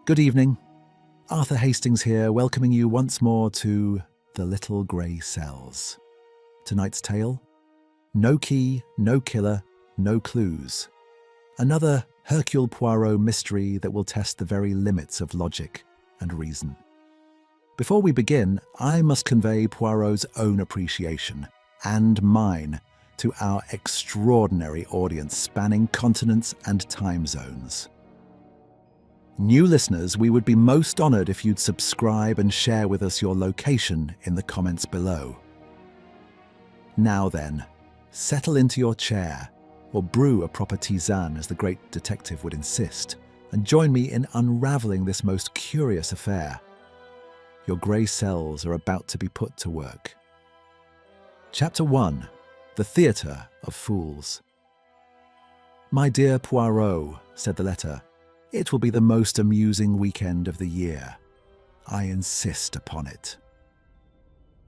Good evening. Arthur Hastings here, welcoming you once more to The Little Grey Cells. Tonight's tale: No key, no killer, no clues. Another Hercule Poirot mystery that will test the very limits of logic and reason. Before we begin, I must convey Poirot's own appreciation, and mine, to our extraordinary audience spanning continents and time zones. New listeners, we would be most honoured if you'd subscribe and share with us your location in the comments below. Now then, settle into your chair, or brew a proper tisane as the great detective would insist, and join me in unravelling this most curious affair. Your grey cells are about to be put to work. Chapter 1. The Theatre of Fools. "My dear Poirot," said the letter, "it will be the most amusing weekend of the year. I insist upon it."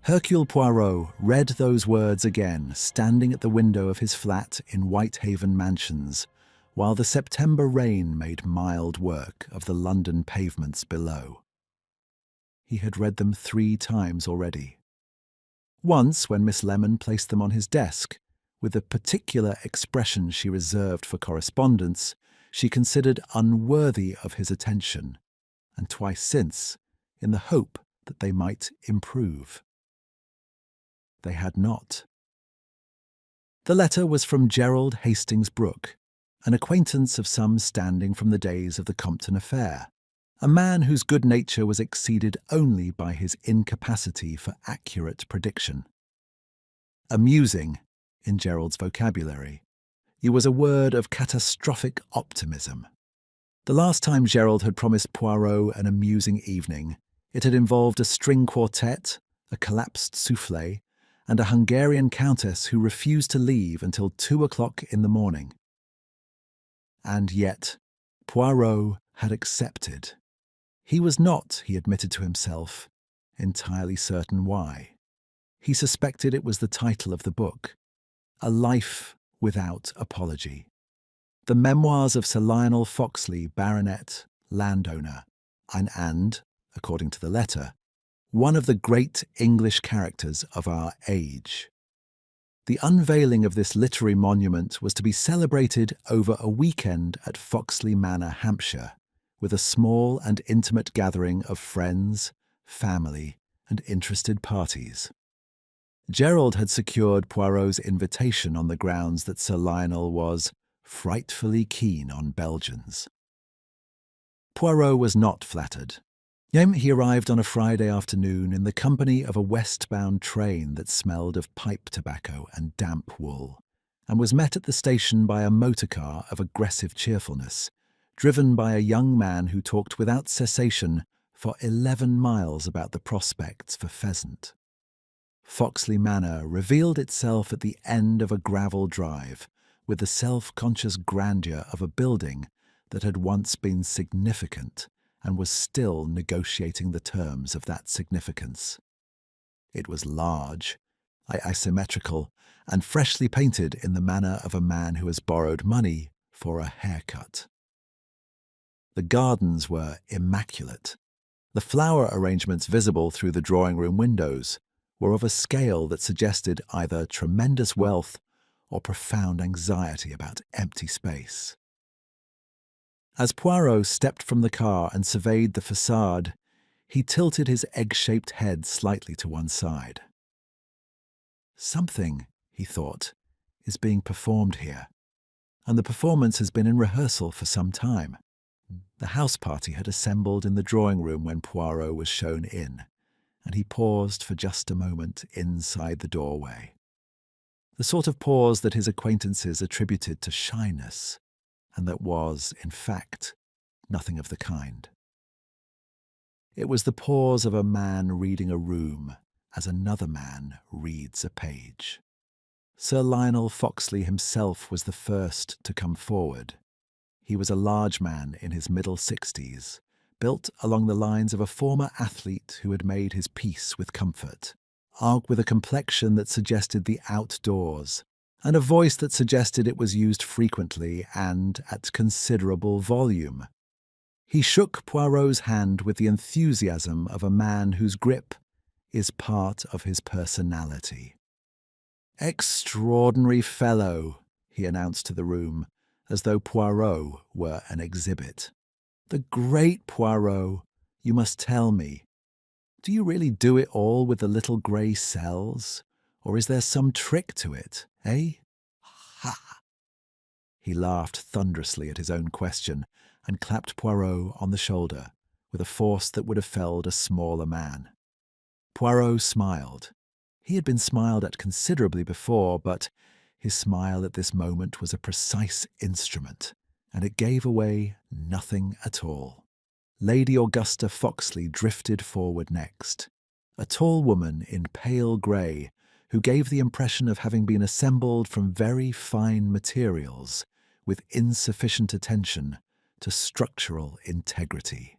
Hercule Poirot read those words again, standing at the window of his flat in Whitehaven Mansions, while the September rain made mild work of the London pavements below. He had read them 3 times already. Once, when Miss Lemon placed them on his desk, with a particular expression she reserved for correspondence, she considered unworthy of his attention, and twice since, in the hope that they might improve. They had not. The letter was from Gerald Hastings Brooke, an acquaintance of some standing from the days of the Compton affair, a man whose good nature was exceeded only by his incapacity for accurate prediction. Amusing, in Gerald's vocabulary, it was a word of catastrophic optimism. The last time Gerald had promised Poirot an amusing evening, it had involved a string quartet, a collapsed soufflé, and a Hungarian countess who refused to leave until 2 o'clock in the morning. And yet, Poirot had accepted. He was not, he admitted to himself, entirely certain why. He suspected it was the title of the book, A Life Without Apology. The Memoirs of Sir Lionel Foxley, Baronet, landowner, and, according to the letter, one of the great English characters of our age. The unveiling of this literary monument was to be celebrated over a weekend at Foxley Manor, Hampshire, with a small and intimate gathering of friends, family, and interested parties. Gerald had secured Poirot's invitation on the grounds that Sir Lionel was frightfully keen on Belgians. Poirot was not flattered. He arrived on a Friday afternoon in the company of a westbound train that smelled of pipe tobacco and damp wool, and was met at the station by a motor car of aggressive cheerfulness, driven by a young man who talked without cessation for 11 miles about the prospects for pheasant. Foxley Manor revealed itself at the end of a gravel drive, with the self-conscious grandeur of a building that had once been significant and was still negotiating the terms of that significance. It was large, asymmetrical, and freshly painted in the manner of a man who has borrowed money for a haircut. The gardens were immaculate. The flower arrangements visible through the drawing-room windows were of a scale that suggested either tremendous wealth or profound anxiety about empty space. As Poirot stepped from the car and surveyed the facade, he tilted his egg-shaped head slightly to one side. Something, he thought, is being performed here, and the performance has been in rehearsal for some time. The house party had assembled in the drawing-room when Poirot was shown in, and he paused for just a moment inside the doorway. The sort of pause that his acquaintances attributed to shyness, and that was, in fact, nothing of the kind. It was the pause of a man reading a room as another man reads a page. Sir Lionel Foxley himself was the first to come forward. He was a large man in his middle 60s, built along the lines of a former athlete who had made his peace with comfort, with a complexion that suggested the outdoors, and a voice that suggested it was used frequently and at considerable volume. He shook Poirot's hand with the enthusiasm of a man whose grip is part of his personality. "Extraordinary fellow," he announced to the room, as though Poirot were an exhibit. "The great Poirot, you must tell me, do you really do it all with the little grey cells, or is there some trick to it, eh? Ha!" He laughed thunderously at his own question and clapped Poirot on the shoulder with a force that would have felled a smaller man. Poirot smiled. He had been smiled at considerably before, but his smile at this moment was a precise instrument, and it gave away nothing at all. Lady Augusta Foxley drifted forward next, a tall woman in pale grey who gave the impression of having been assembled from very fine materials with insufficient attention to structural integrity.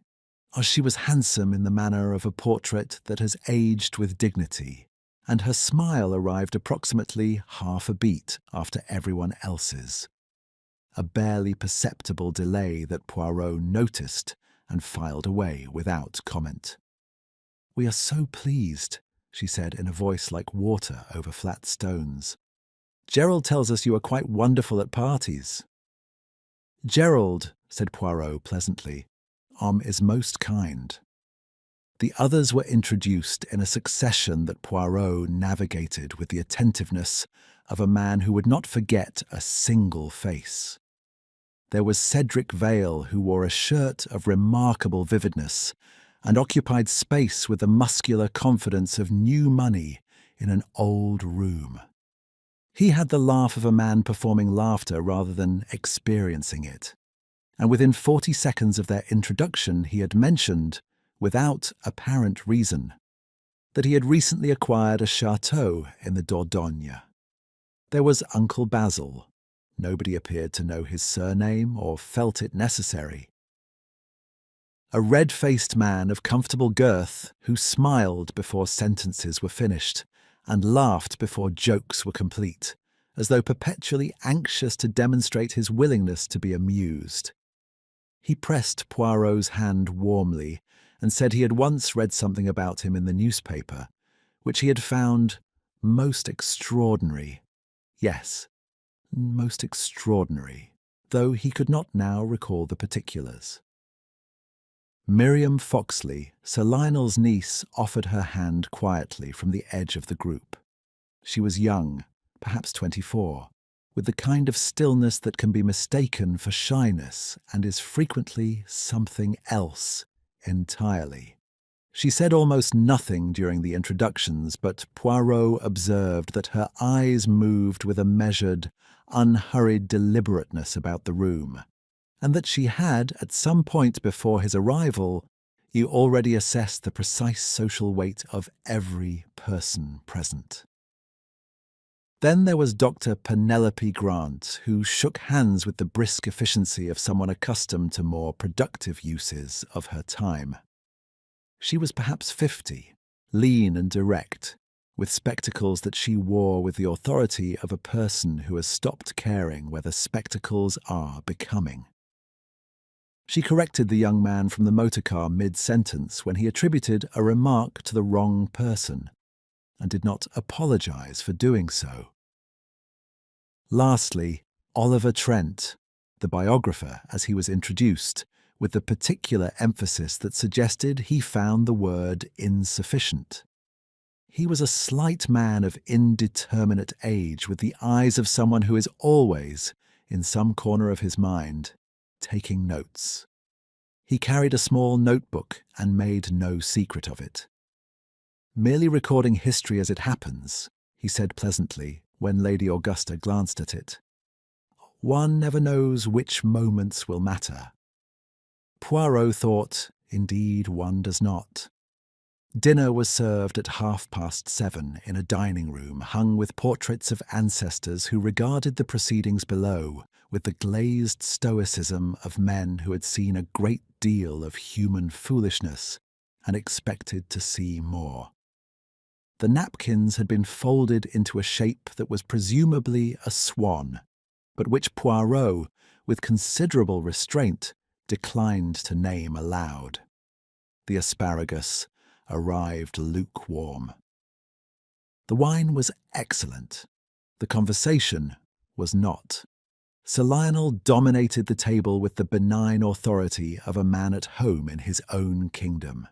She was handsome in the manner of a portrait that has aged with dignity, and her smile arrived approximately half a beat after everyone else's. A barely perceptible delay that Poirot noticed and filed away without comment. "We are so pleased," she said in a voice like water over flat stones. "Gerald tells us you are quite wonderful at parties." "Gerald," said Poirot pleasantly, "is most kind." The others were introduced in a succession that Poirot navigated with the attentiveness of a man who would not forget a single face. There was Cedric Vale, who wore a shirt of remarkable vividness and occupied space with the muscular confidence of new money in an old room. He had the laugh of a man performing laughter rather than experiencing it, and within 40 seconds of their introduction he had mentioned, without apparent reason, that he had recently acquired a chateau in the Dordogne. There was Uncle Basil. Nobody appeared to know his surname or felt it necessary. A red-faced man of comfortable girth who smiled before sentences were finished and laughed before jokes were complete, as though perpetually anxious to demonstrate his willingness to be amused. He pressed Poirot's hand warmly and said he had once read something about him in the newspaper, which he had found most extraordinary. Yes, most extraordinary, though he could not now recall the particulars. Miriam Foxley, Sir Lionel's niece, offered her hand quietly from the edge of the group. She was young, perhaps 24, with the kind of stillness that can be mistaken for shyness and is frequently something else entirely. She said almost nothing during the introductions, but Poirot observed that her eyes moved with a measured, unhurried deliberateness about the room, and that she had, at some point before his arrival, you already assessed the precise social weight of every person present. Then there was Dr. Penelope Grant, who shook hands with the brisk efficiency of someone accustomed to more productive uses of her time. She was perhaps 50, lean and direct, with spectacles that she wore with the authority of a person who has stopped caring whether spectacles are becoming. She corrected the young man from the motor car mid-sentence when he attributed a remark to the wrong person, and did not apologize for doing so. Lastly, Oliver Trent, the biographer, as he was introduced, with the particular emphasis that suggested he found the word insufficient. He was a slight man of indeterminate age, with the eyes of someone who is always, in some corner of his mind, taking notes. He carried a small notebook and made no secret of it. "Merely recording history as it happens," he said pleasantly when Lady Augusta glanced at it. "One never knows which moments will matter." Poirot thought, indeed one does not. Dinner was served at 7:30 in a dining room hung with portraits of ancestors who regarded the proceedings below with the glazed stoicism of men who had seen a great deal of human foolishness and expected to see more. The napkins had been folded into a shape that was presumably a swan, but which Poirot, with considerable restraint, declined to name aloud. The asparagus arrived lukewarm. The wine was excellent. The conversation was not. Sir Lionel dominated the table with the benign authority of a man at home in his own kingdom.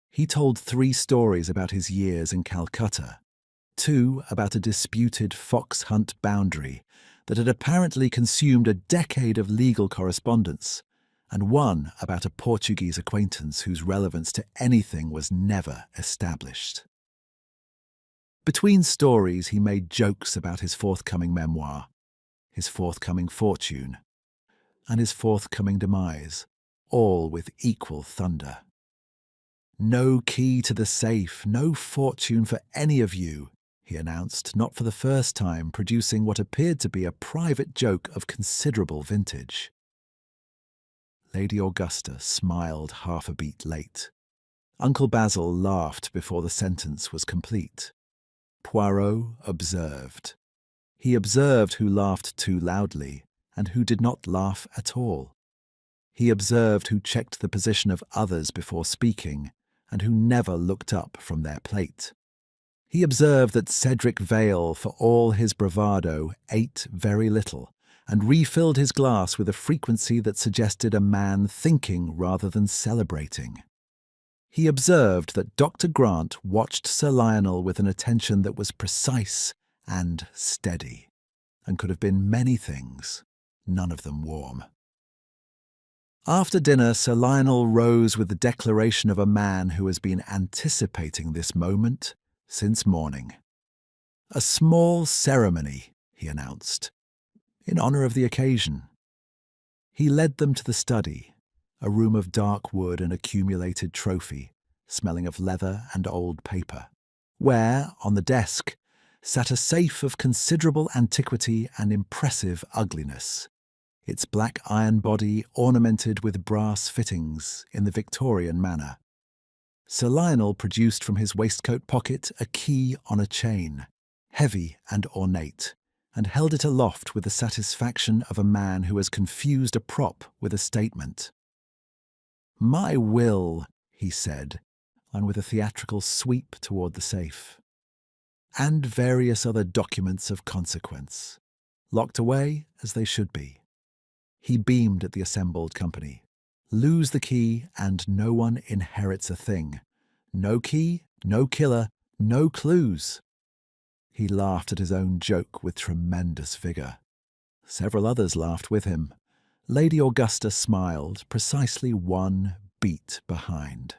He told 3 stories about his years in Calcutta, 2 about a disputed fox hunt boundary that had apparently consumed a decade of legal correspondence, and 1 about a Portuguese acquaintance whose relevance to anything was never established. Between stories, he made jokes about his forthcoming memoir, his forthcoming fortune, and his forthcoming demise, all with equal thunder. "No key to the safe, no fortune for any of you," he announced, not for the first time producing what appeared to be a private joke of considerable vintage. Lady Augusta smiled half a beat late. Uncle Basil laughed before the sentence was complete. Poirot observed. He observed who laughed too loudly and who did not laugh at all. He observed who checked the position of others before speaking and who never looked up from their plate. He observed that Cedric Vale, for all his bravado, ate very little and refilled his glass with a frequency that suggested a man thinking rather than celebrating. He observed that Dr. Grant watched Sir Lionel with an attention that was precise and steady, and could have been many things, none of them warm. After dinner, Sir Lionel rose with the declaration of a man who has been anticipating this moment since morning. "A small ceremony," he announced, "in honour of the occasion." He led them to the study, a room of dark wood and accumulated trophy, smelling of leather and old paper, where, on the desk, sat a safe of considerable antiquity and impressive ugliness, its black iron body ornamented with brass fittings in the Victorian manner. Sir Lionel produced from his waistcoat pocket a key on a chain, heavy and ornate, and held it aloft with the satisfaction of a man who has confused a prop with a statement. "My will," he said, and with a theatrical sweep toward the safe. "And various other documents of consequence, locked away as they should be." He beamed at the assembled company. "Lose the key and no one inherits a thing. No key, no killer, no clues." He laughed at his own joke with tremendous vigour. Several others laughed with him. Lady Augusta smiled, precisely 1 beat behind.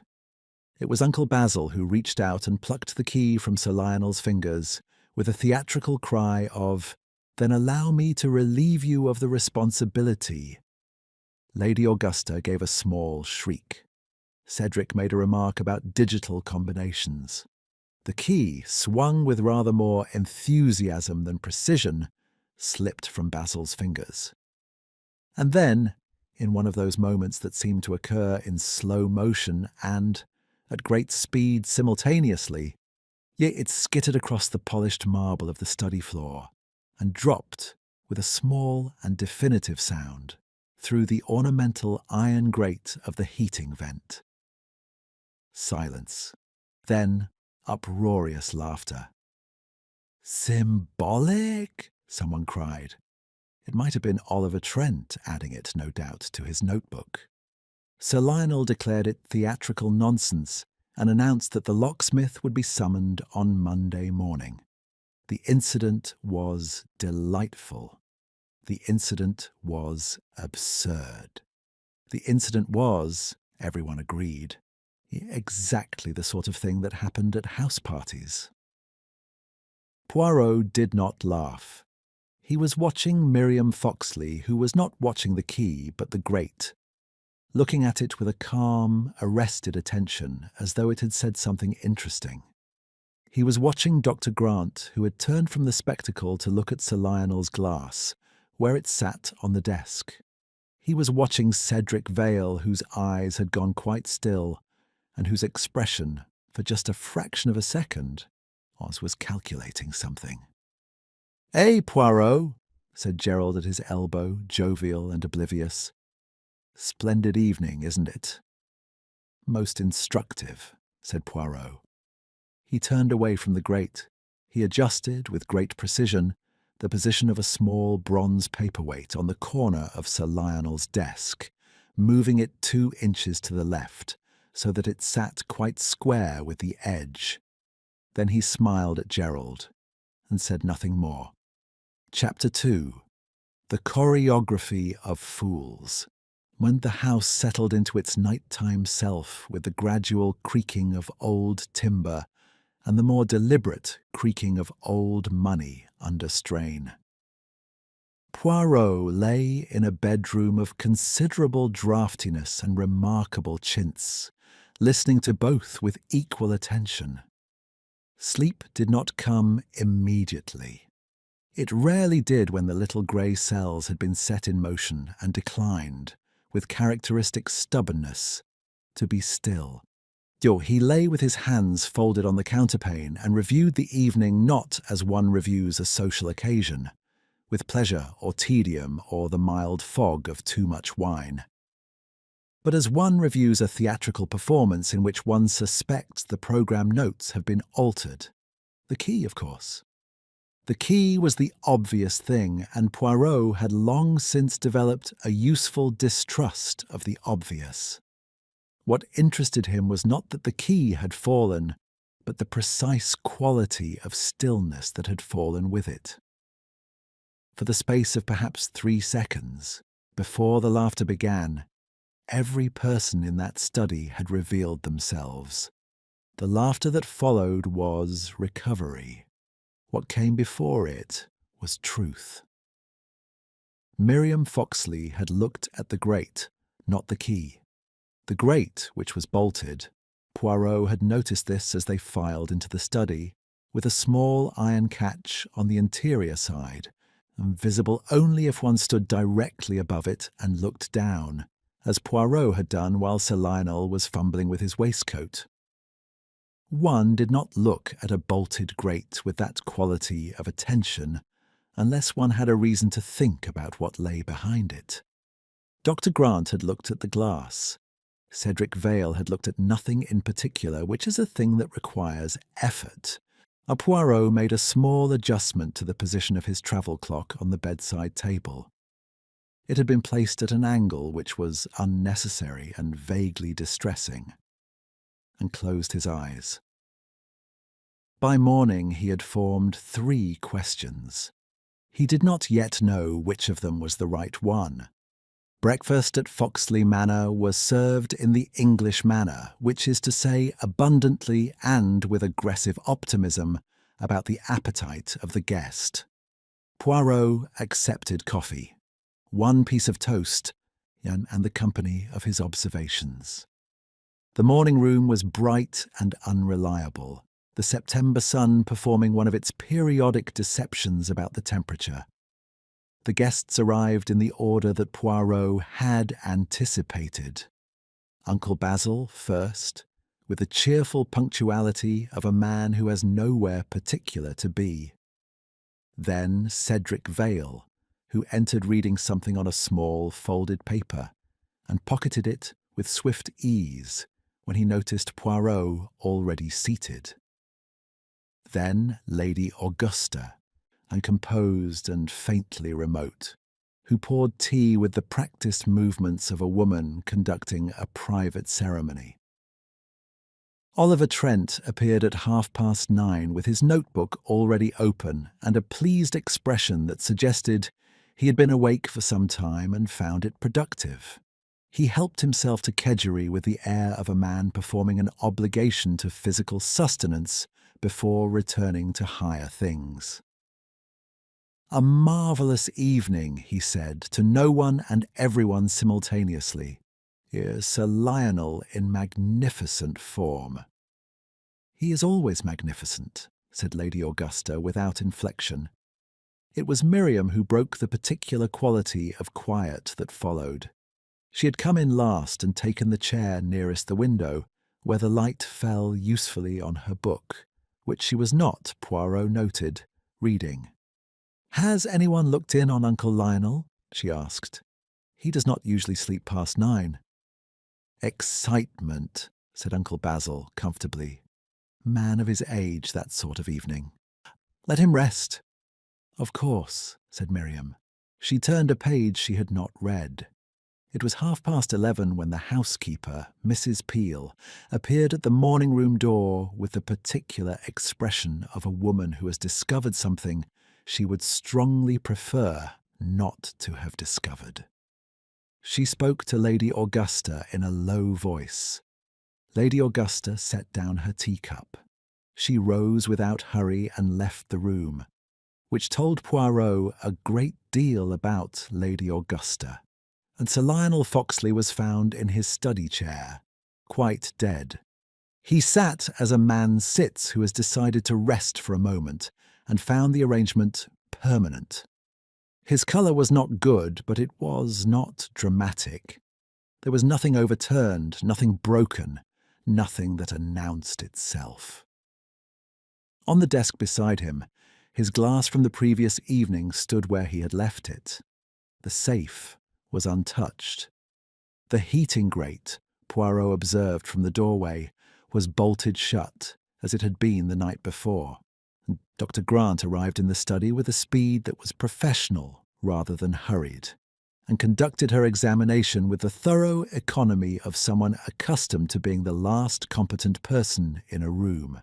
It was Uncle Basil who reached out and plucked the key from Sir Lionel's fingers with a theatrical cry of, "Then allow me to relieve you of the responsibility." Lady Augusta gave a small shriek. Cedric made a remark about digital combinations. The key, swung with rather more enthusiasm than precision, slipped from Basil's fingers. And then, in one of those moments that seemed to occur in slow motion and, at great speed simultaneously, yet it skittered across the polished marble of the study floor and dropped, with a small and definitive sound, through the ornamental iron grate of the heating vent. Silence. Then uproarious laughter. "Symbolic?" someone cried. It might have been Oliver Trent adding it, no doubt, to his notebook. Sir Lionel declared it theatrical nonsense and announced that the locksmith would be summoned on Monday morning. The incident was delightful. The incident was absurd. The incident was, everyone agreed, exactly the sort of thing that happened at house parties. Poirot did not laugh. He was watching Miriam Foxley, who was not watching the key but the grate, looking at it with a calm, arrested attention, as though it had said something interesting. He was watching Dr. Grant, who had turned from the spectacle to look at Sir Lionel's glass, where it sat on the desk. He was watching Cedric Vale, whose eyes had gone quite still, and whose expression, for just a fraction of a second, was calculating something. "Eh, Poirot," said Gerald at his elbow, jovial and oblivious. Splendid evening, isn't it? Most instructive, said Poirot. He turned away from the grate. He adjusted, with great precision, the position of a small bronze paperweight on the corner of Sir Lionel's desk, moving it 2 inches to the left, so that it sat quite square with the edge. Then he smiled at Gerald and said nothing more. Chapter 2. The Choreography of Fools. When the house settled into its nighttime self with the gradual creaking of old timber and the more deliberate creaking of old money under strain. Poirot lay in a bedroom of considerable draughtiness and remarkable chintz, listening to both with equal attention. Sleep did not come immediately. It rarely did when the little grey cells had been set in motion and declined, with characteristic stubbornness, to be still. He lay with his hands folded on the counterpane and reviewed the evening not as one reviews a social occasion, with pleasure or tedium or the mild fog of too much wine, but as one reviews a theatrical performance in which one suspects the programme notes have been altered. The key, of course. The key was the obvious thing, and Poirot had long since developed a useful distrust of the obvious. What interested him was not that the key had fallen, but the precise quality of stillness that had fallen with it. For the space of perhaps 3 seconds, before the laughter began, every person in that study had revealed themselves. The laughter that followed was recovery. What came before it was truth. Miriam Foxley had looked at the grate, not the key. The grate, which was bolted, Poirot had noticed this as they filed into the study, with a small iron catch on the interior side, and visible only if one stood directly above it and looked down, as Poirot had done while Sir Lionel was fumbling with his waistcoat. One did not look at a bolted grate with that quality of attention unless one had a reason to think about what lay behind it. Dr. Grant had looked at the glass. Cedric Vale had looked at nothing in particular, which is a thing that requires effort. Poirot made a small adjustment to the position of his travel clock on the bedside table. It had been placed at an angle which was unnecessary and vaguely distressing, and closed his eyes. By morning he had formed 3 questions. He did not yet know which of them was the right one. Breakfast at Foxley Manor was served in the English manner, which is to say abundantly and with aggressive optimism about the appetite of the guest. Poirot accepted coffee, 1 piece of toast, and the company of his observations. The morning room was bright and unreliable, the September sun performing one of its periodic deceptions about the temperature. The guests arrived in the order that Poirot had anticipated. Uncle Basil first, with the cheerful punctuality of a man who has nowhere particular to be. Then Cedric Vale, who entered reading something on a small folded paper, and pocketed it with swift ease when he noticed Poirot already seated. Then Lady Augusta, and composed and faintly remote, who poured tea with the practised movements of a woman conducting a private ceremony. Oliver Trent appeared at 9:30 with his notebook already open and a pleased expression that suggested he had been awake for some time and found it productive. He helped himself to kedgeree with the air of a man performing an obligation to physical sustenance before returning to higher things. "A marvellous evening," he said, to no one and everyone simultaneously. "Here's Sir Lionel in magnificent form." "He is always magnificent," said Lady Augusta without inflection. It was Miriam who broke the particular quality of quiet that followed. She had come in last and taken the chair nearest the window, where the light fell usefully on her book, which she was not, Poirot noted, reading. "Has anyone looked in on Uncle Lionel?" she asked. He does not usually sleep past 9. Excitement, said Uncle Basil comfortably. Man of his age, that sort of evening. Let him rest. Of course, said Miriam. She turned a page she had not read. It was 11:30 when the housekeeper, Mrs. Peel, appeared at the morning-room door with the particular expression of a woman who has discovered something she would strongly prefer not to have discovered. She spoke to Lady Augusta in a low voice. Lady Augusta set down her teacup. She rose without hurry and left the room, which told Poirot a great deal about Lady Augusta. And Sir Lionel Foxley was found in his study chair, quite dead. He sat as a man sits who has decided to rest for a moment and found the arrangement permanent. His colour was not good, but it was not dramatic. There was nothing overturned, nothing broken, nothing that announced itself. On the desk beside him, his glass from the previous evening stood where he had left it. The safe was untouched. The heating grate, Poirot observed from the doorway, was bolted shut, as it had been the night before. Dr. Grant arrived in the study with a speed that was professional rather than hurried, and conducted her examination with the thorough economy of someone accustomed to being the last competent person in a room.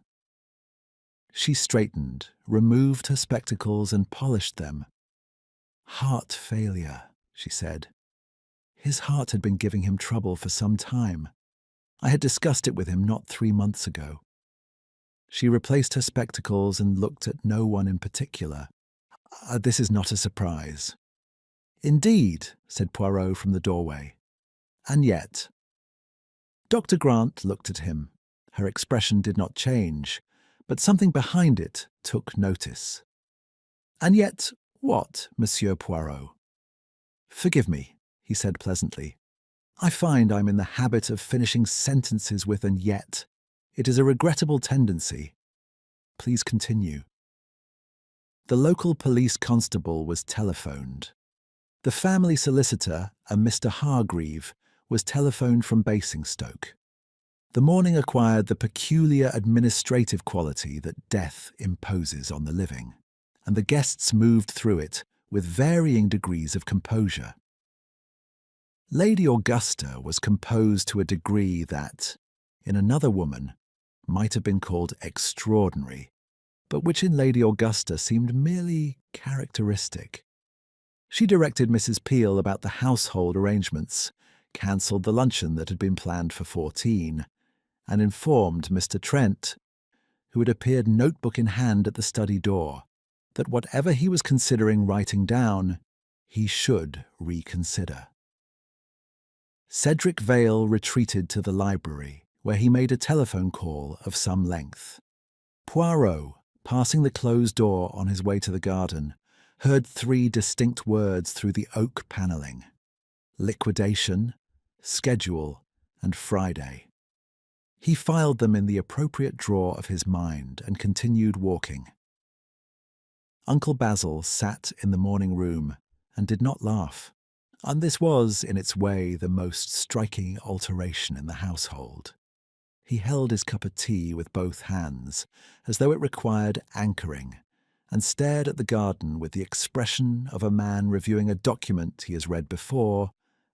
She straightened, removed her spectacles and polished them. Heart failure, she said. His heart had been giving him trouble for some time. I had discussed it with him not 3 months ago. She replaced her spectacles and looked at no one in particular. This is not a surprise. Indeed, said Poirot from the doorway. And yet. Dr. Grant looked at him. Her expression did not change, but something behind it took notice. And yet what, Monsieur Poirot? Forgive me, he said pleasantly. I find I'm in the habit of finishing sentences with "and yet." It is a regrettable tendency. Please continue. The local police constable was telephoned. The family solicitor, a Mr. Hargreave, was telephoned from Basingstoke. The morning acquired the peculiar administrative quality that death imposes on the living, and the guests moved through it with varying degrees of composure. Lady Augusta was composed to a degree that, in another woman, might have been called extraordinary, but which in Lady Augusta seemed merely characteristic. She directed Mrs. Peel about the household arrangements, cancelled the luncheon that had been planned for 14, and informed Mr. Trent, who had appeared notebook in hand at the study door, that whatever he was considering writing down, he should reconsider. Cedric Vale retreated to the library, where he made a telephone call of some length. Poirot, passing the closed door on his way to the garden, heard 3 distinct words through the oak panelling: liquidation, schedule, and Friday. He filed them in the appropriate drawer of his mind and continued walking. Uncle Basil sat in the morning room and did not laugh. And this was, in its way, the most striking alteration in the household. He held his cup of tea with both hands, as though it required anchoring, and stared at the garden with the expression of a man reviewing a document he has read before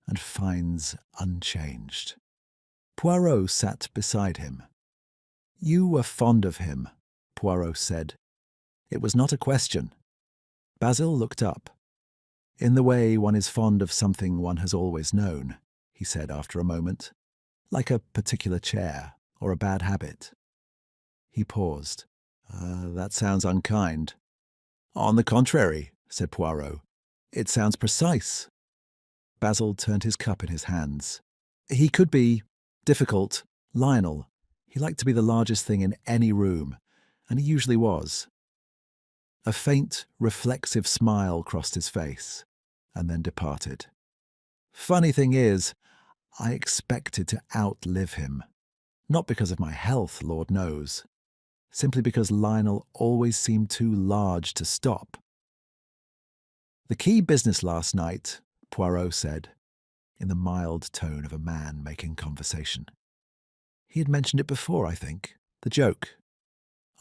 and finds unchanged. Poirot sat beside him. "You were fond of him," Poirot said. It was not a question. Basil looked up. "In the way one is fond of something one has always known," he said after a moment, "like a particular chair or a bad habit." He paused. That sounds unkind." "On the contrary," said Poirot, "it sounds precise." Basil turned his cup in his hands. He could be difficult. Lionel. He liked to be the largest thing in any room, and he usually was. A faint, reflexive smile crossed his face, and then departed. "Funny thing is, I expected to outlive him. Not because of my health, Lord knows. Simply because Lionel always seemed too large to stop." "The key business last night," Poirot said, in the mild tone of a man making conversation. He had mentioned it before, I think, the joke.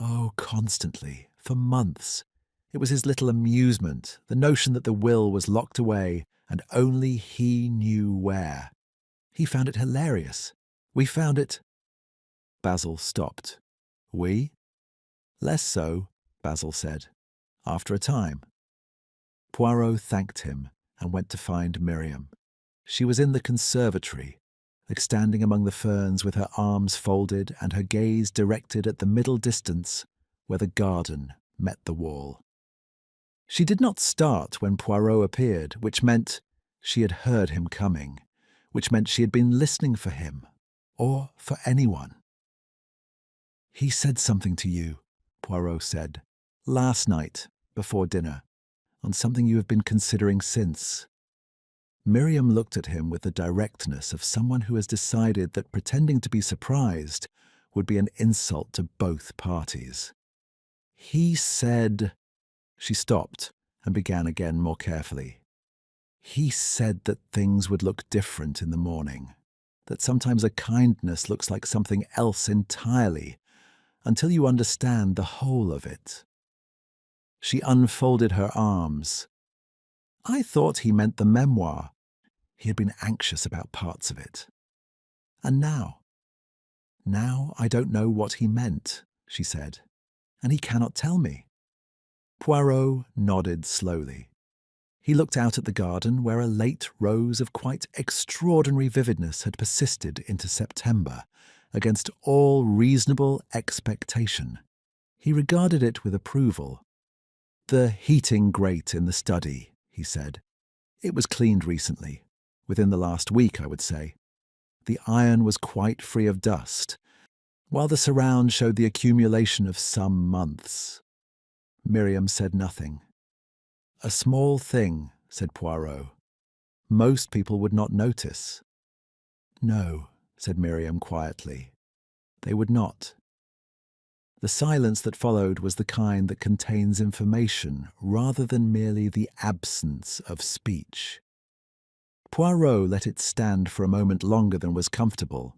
Oh, constantly, for months. It was his little amusement, the notion that the will was locked away and only he knew where. He found it hilarious. We found it. Basil stopped. We? Less so, Basil said. After a time. Poirot thanked him and went to find Miriam. She was in the conservatory, standing among the ferns with her arms folded and her gaze directed at the middle distance where the garden met the wall. She did not start when Poirot appeared, which meant she had heard him coming, which meant she had been listening for him, or for anyone. "He said something to you," Poirot said, "last night, before dinner, on something you have been considering since." Miriam looked at him with the directness of someone who has decided that pretending to be surprised would be an insult to both parties. "He said—" She stopped and began again more carefully. "He said that things would look different in the morning, that sometimes a kindness looks like something else entirely, until you understand the whole of it." She unfolded her arms. "I thought he meant the memoir. He had been anxious about parts of it. And now I don't know what he meant," she said, "and he cannot tell me." Poirot nodded slowly. He looked out at the garden where a late rose of quite extraordinary vividness had persisted into September, against all reasonable expectation. He regarded it with approval. "The heating grate in the study," he said. "It was cleaned recently, within the last week, I would say. The iron was quite free of dust, while the surround showed the accumulation of some months." Miriam said nothing. "A small thing," said Poirot. "Most people would not notice." "No," said Miriam quietly. "They would not." The silence that followed was the kind that contains information rather than merely the absence of speech. Poirot let it stand for a moment longer than was comfortable,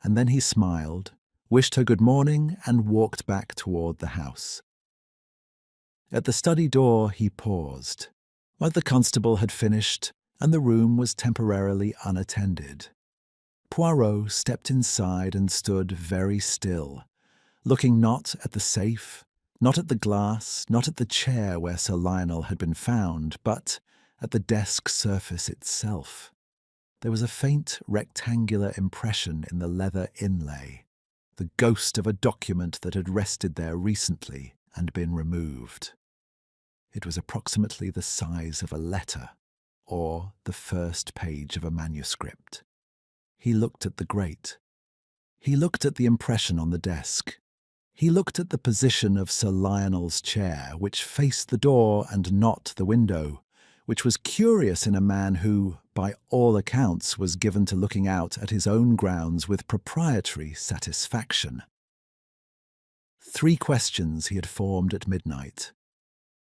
and then he smiled, wished her good morning, and walked back toward the house. At the study door he paused. But the constable had finished, and the room was temporarily unattended. Poirot stepped inside and stood very still, looking not at the safe, not at the glass, not at the chair where Sir Lionel had been found, but at the desk surface itself. There was a faint rectangular impression in the leather inlay, the ghost of a document that had rested there recently and been removed. It was approximately the size of a letter, or the first page of a manuscript. He looked at the grate. He looked at the impression on the desk. He looked at the position of Sir Lionel's chair, which faced the door and not the window, which was curious in a man who, by all accounts, was given to looking out at his own grounds with proprietary satisfaction. 3 questions he had formed at midnight.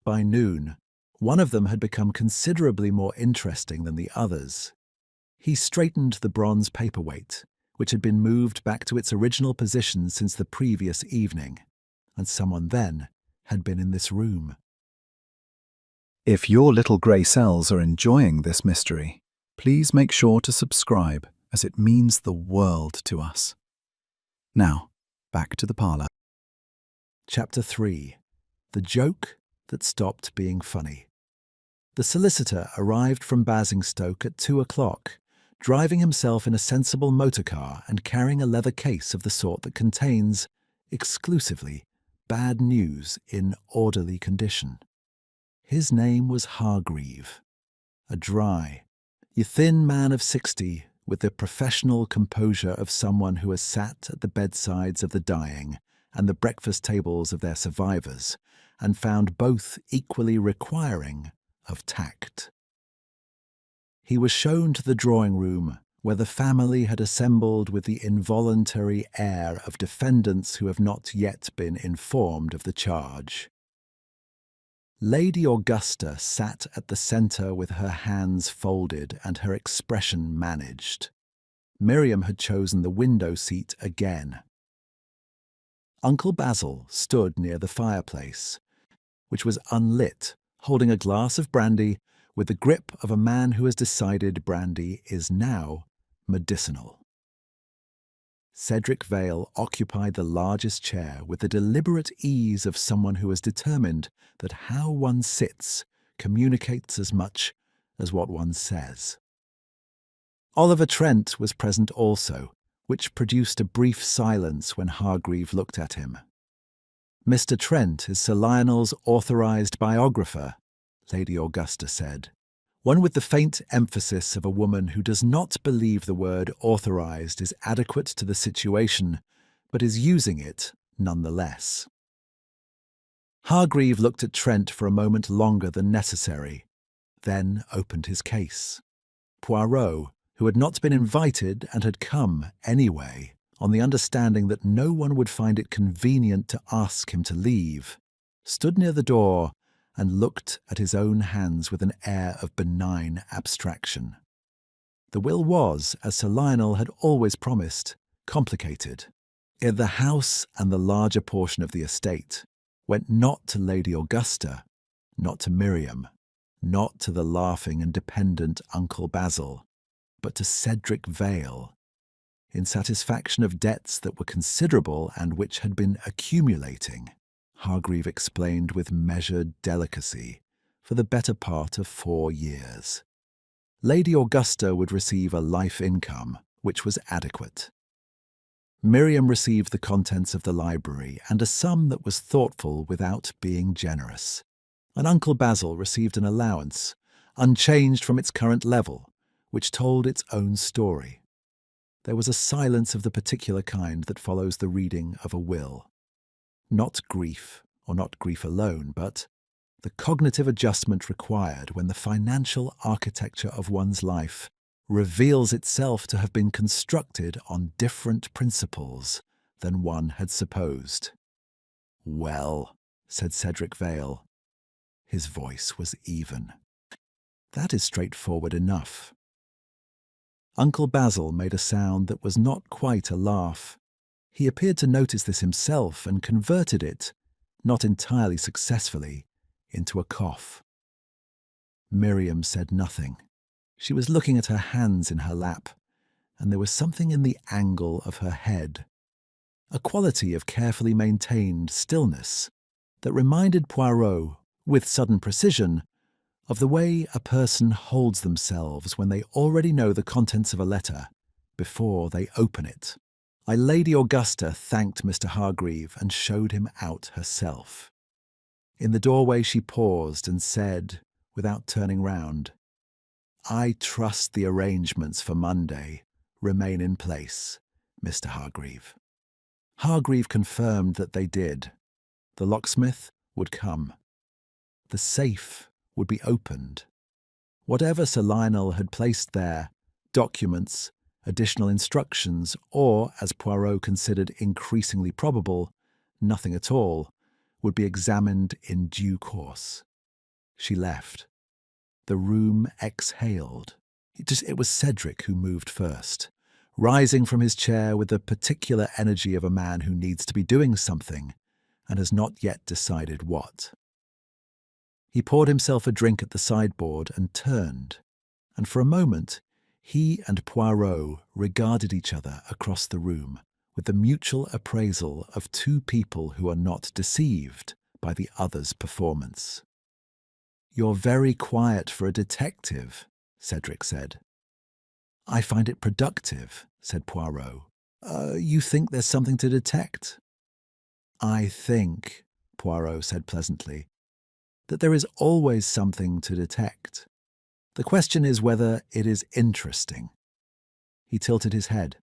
By noon, one of them had become considerably more interesting than the others. He straightened the bronze paperweight, which had been moved back to its original position since the previous evening, and someone then had been in this room. If your little grey cells are enjoying this mystery, please make sure to subscribe, as it means the world to us. Now, back to the parlour. Chapter 3. The Joke That Stopped Being Funny. The solicitor arrived from Basingstoke at 2 o'clock, driving himself in a sensible motor car and carrying a leather case of the sort that contains, exclusively, bad news in orderly condition. His name was Hargreave, a dry, thin man of 60, with the professional composure of someone who has sat at the bedsides of the dying and the breakfast tables of their survivors, and found both equally requiring of tact. He was shown to the drawing-room, where the family had assembled with the involuntary air of defendants who have not yet been informed of the charge. Lady Augusta sat at the centre with her hands folded and her expression managed. Miriam had chosen the window seat again. Uncle Basil stood near the fireplace, which was unlit, holding a glass of brandy with the grip of a man who has decided brandy is now medicinal. Cedric Vale occupied the largest chair with the deliberate ease of someone who has determined that how one sits communicates as much as what one says. Oliver Trent was present also, which produced a brief silence when Hargreave looked at him. "Mr. Trent is Sir Lionel's authorised biographer," Lady Augusta said, one with the faint emphasis of a woman who does not believe the word authorised is adequate to the situation, but is using it nonetheless. Hargreave looked at Trent for a moment longer than necessary, then opened his case. Poirot, who had not been invited and had come anyway, on the understanding that no one would find it convenient to ask him to leave, stood near the door and looked at his own hands with an air of benign abstraction. The will was, as Sir Lionel had always promised, complicated. The house and the larger portion of the estate went not to Lady Augusta, not to Miriam, not to the laughing and dependent Uncle Basil, but to Cedric Vale, in satisfaction of debts that were considerable and which had been accumulating, Hargreave explained with measured delicacy, for the better part of 4 years. Lady Augusta would receive a life income, which was adequate. Miriam received the contents of the library and a sum that was thoughtful without being generous. And Uncle Basil received an allowance, unchanged from its current level, which told its own story. There was a silence of the particular kind that follows the reading of a will. Not grief, or not grief alone, but the cognitive adjustment required when the financial architecture of one's life reveals itself to have been constructed on different principles than one had supposed. "Well," said Cedric Vale. His voice was even. "That is straightforward enough." Uncle Basil made a sound that was not quite a laugh. He appeared to notice this himself and converted it, not entirely successfully, into a cough. Miriam said nothing. She was looking at her hands in her lap, and there was something in the angle of her head, a quality of carefully maintained stillness that reminded Poirot, with sudden precision, of the way a person holds themselves when they already know the contents of a letter before they open it. Lady Augusta thanked Mr. Hargreave and showed him out herself. In the doorway she paused and said, without turning round, "I trust the arrangements for Monday remain in place, Mr. Hargreave." Hargreave confirmed that they did. The locksmith would come. The safe would be opened. Whatever Sir Lionel had placed there, documents, additional instructions, or, as Poirot considered increasingly probable, nothing at all, would be examined in due course. She left. The room exhaled. It was Cedric who moved first, rising from his chair with the particular energy of a man who needs to be doing something and has not yet decided what. He poured himself a drink at the sideboard and turned, and for a moment he and Poirot regarded each other across the room with the mutual appraisal of two people who are not deceived by the other's performance. "You're very quiet for a detective," Cedric said. "I find it productive," said Poirot. You think there's something to detect?" "I think," Poirot said pleasantly, "that there is always something to detect. The question is whether it is interesting." He tilted his head.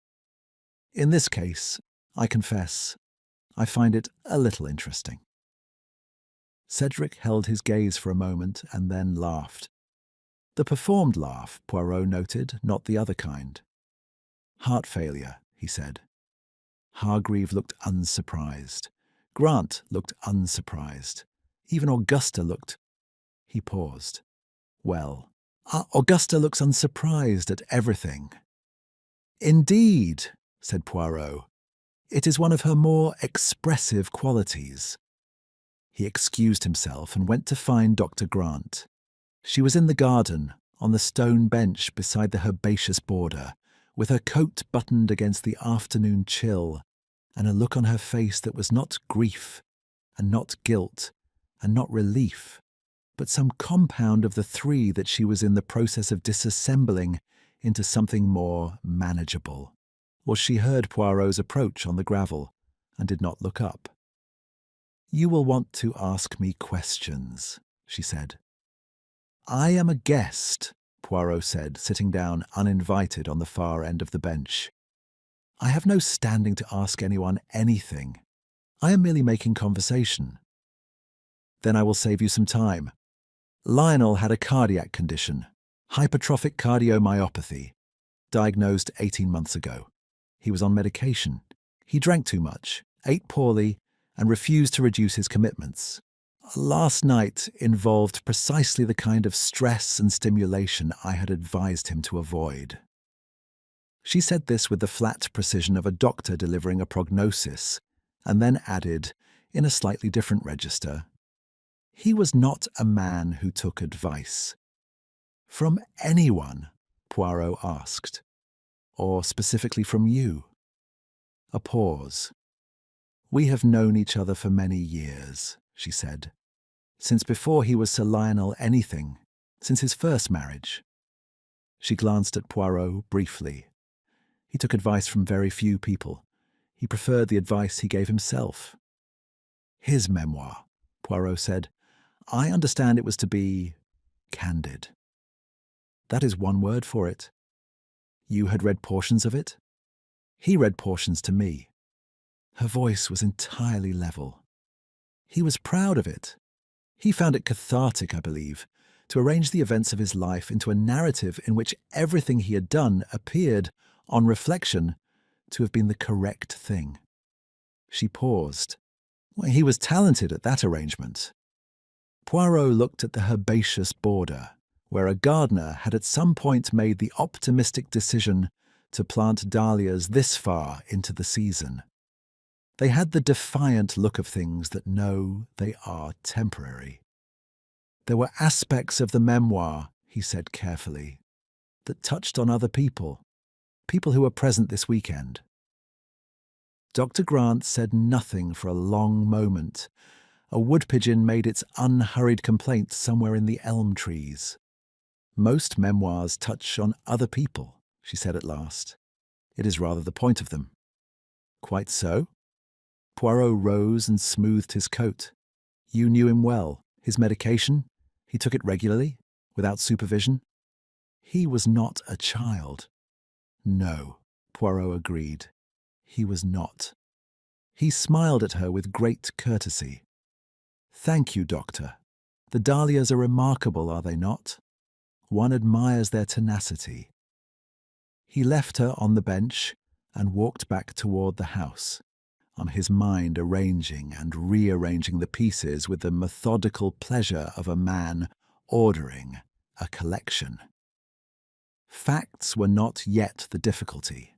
"In this case, I confess, I find it a little interesting." Cedric held his gaze for a moment and then laughed. The performed laugh, Poirot noted, not the other kind. "Heart failure," he said. Hargreave looked unsurprised. Grant looked unsurprised. Even Augusta looked He paused. Well, Augusta looks unsurprised at everything. Indeed, said Poirot. It is one of her more expressive qualities. He excused himself and went to find Dr. Grant. She was in the garden, on the stone bench beside the herbaceous border, with her coat buttoned against the afternoon chill, and a look on her face that was not grief, and not guilt, and not relief, but some compound of the three that she was in the process of disassembling into something more manageable. Or she heard Poirot's approach on the gravel, and did not look up. "You will want to ask me questions," she said. "I am a guest," Poirot said, sitting down uninvited on the far end of the bench. "I have no standing to ask anyone anything. I am merely making conversation." "Then I will save you some time. Lionel had a cardiac condition, hypertrophic cardiomyopathy, diagnosed 18 months ago. He was on medication. He drank too much, ate poorly, and refused to reduce his commitments. Last night involved precisely the kind of stress and stimulation I had advised him to avoid." She said this with the flat precision of a doctor delivering a prognosis, and then added, in a slightly different register, "He was not a man who took advice." "From anyone?" Poirot asked. "Or specifically from you?" A pause. "We have known each other for many years," she said. "Since before he was Sir Lionel anything, since his first marriage." She glanced at Poirot briefly. He took advice from very few people. He preferred the advice he gave himself. "His memoir," Poirot said. "I understand it was to be candid." "That is one word for it." "You had read portions of it?" "He read portions to me." Her voice was entirely level. "He was proud of it. He found it cathartic, I believe, to arrange the events of his life into a narrative in which everything he had done appeared, on reflection, to have been the correct thing." She paused. "Well, he was talented at that arrangement." Poirot looked at the herbaceous border, where a gardener had at some point made the optimistic decision to plant dahlias this far into the season. They had the defiant look of things that know they are temporary. "There were aspects of the memoir," he said carefully, "that touched on other people who were present this weekend." Dr. Grant said nothing for a long moment. A wood pigeon made its unhurried complaint somewhere in the elm trees. "Most memoirs touch on other people," she said at last. "It is rather the point of them." "Quite so." Poirot rose and smoothed his coat. "You knew him well. His medication? He took it regularly, without supervision?" "He was not a child." "No," Poirot agreed. "He was not." He smiled at her with great courtesy. "Thank you, Doctor. The dahlias are remarkable, are they not? One admires their tenacity." He left her on the bench and walked back toward the house, on his mind arranging and rearranging the pieces with the methodical pleasure of a man ordering a collection. Facts were not yet the difficulty.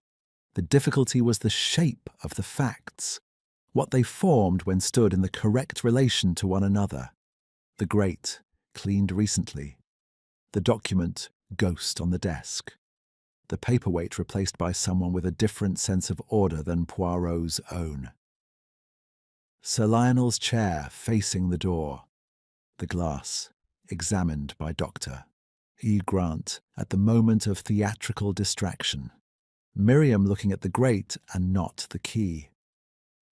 The difficulty was the shape of the facts, what they formed when stood in the correct relation to one another. The grate, cleaned recently. The document, ghost on the desk. The paperweight replaced by someone with a different sense of order than Poirot's own. Sir Lionel's chair facing the door. The glass, examined by Dr. E. Grant at the moment of theatrical distraction. Miriam looking at the grate and not the key.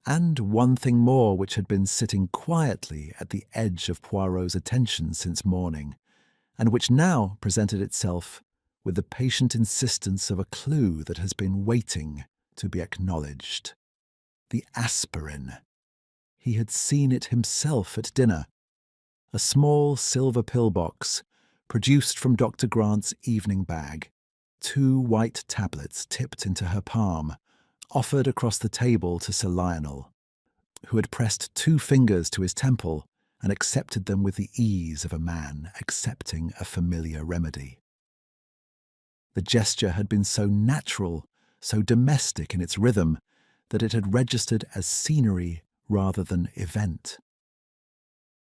And one thing more which had been sitting quietly at the edge of Poirot's attention since morning, and which now presented itself with the patient insistence of a clue that has been waiting to be acknowledged. The aspirin. He had seen it himself at dinner. A small silver pillbox, produced from Dr. Grant's evening bag. 2 white tablets tipped into her palm, offered across the table to Sir Lionel, who had pressed 2 fingers to his temple and accepted them with the ease of a man accepting a familiar remedy. The gesture had been so natural, so domestic in its rhythm, that it had registered as scenery rather than event.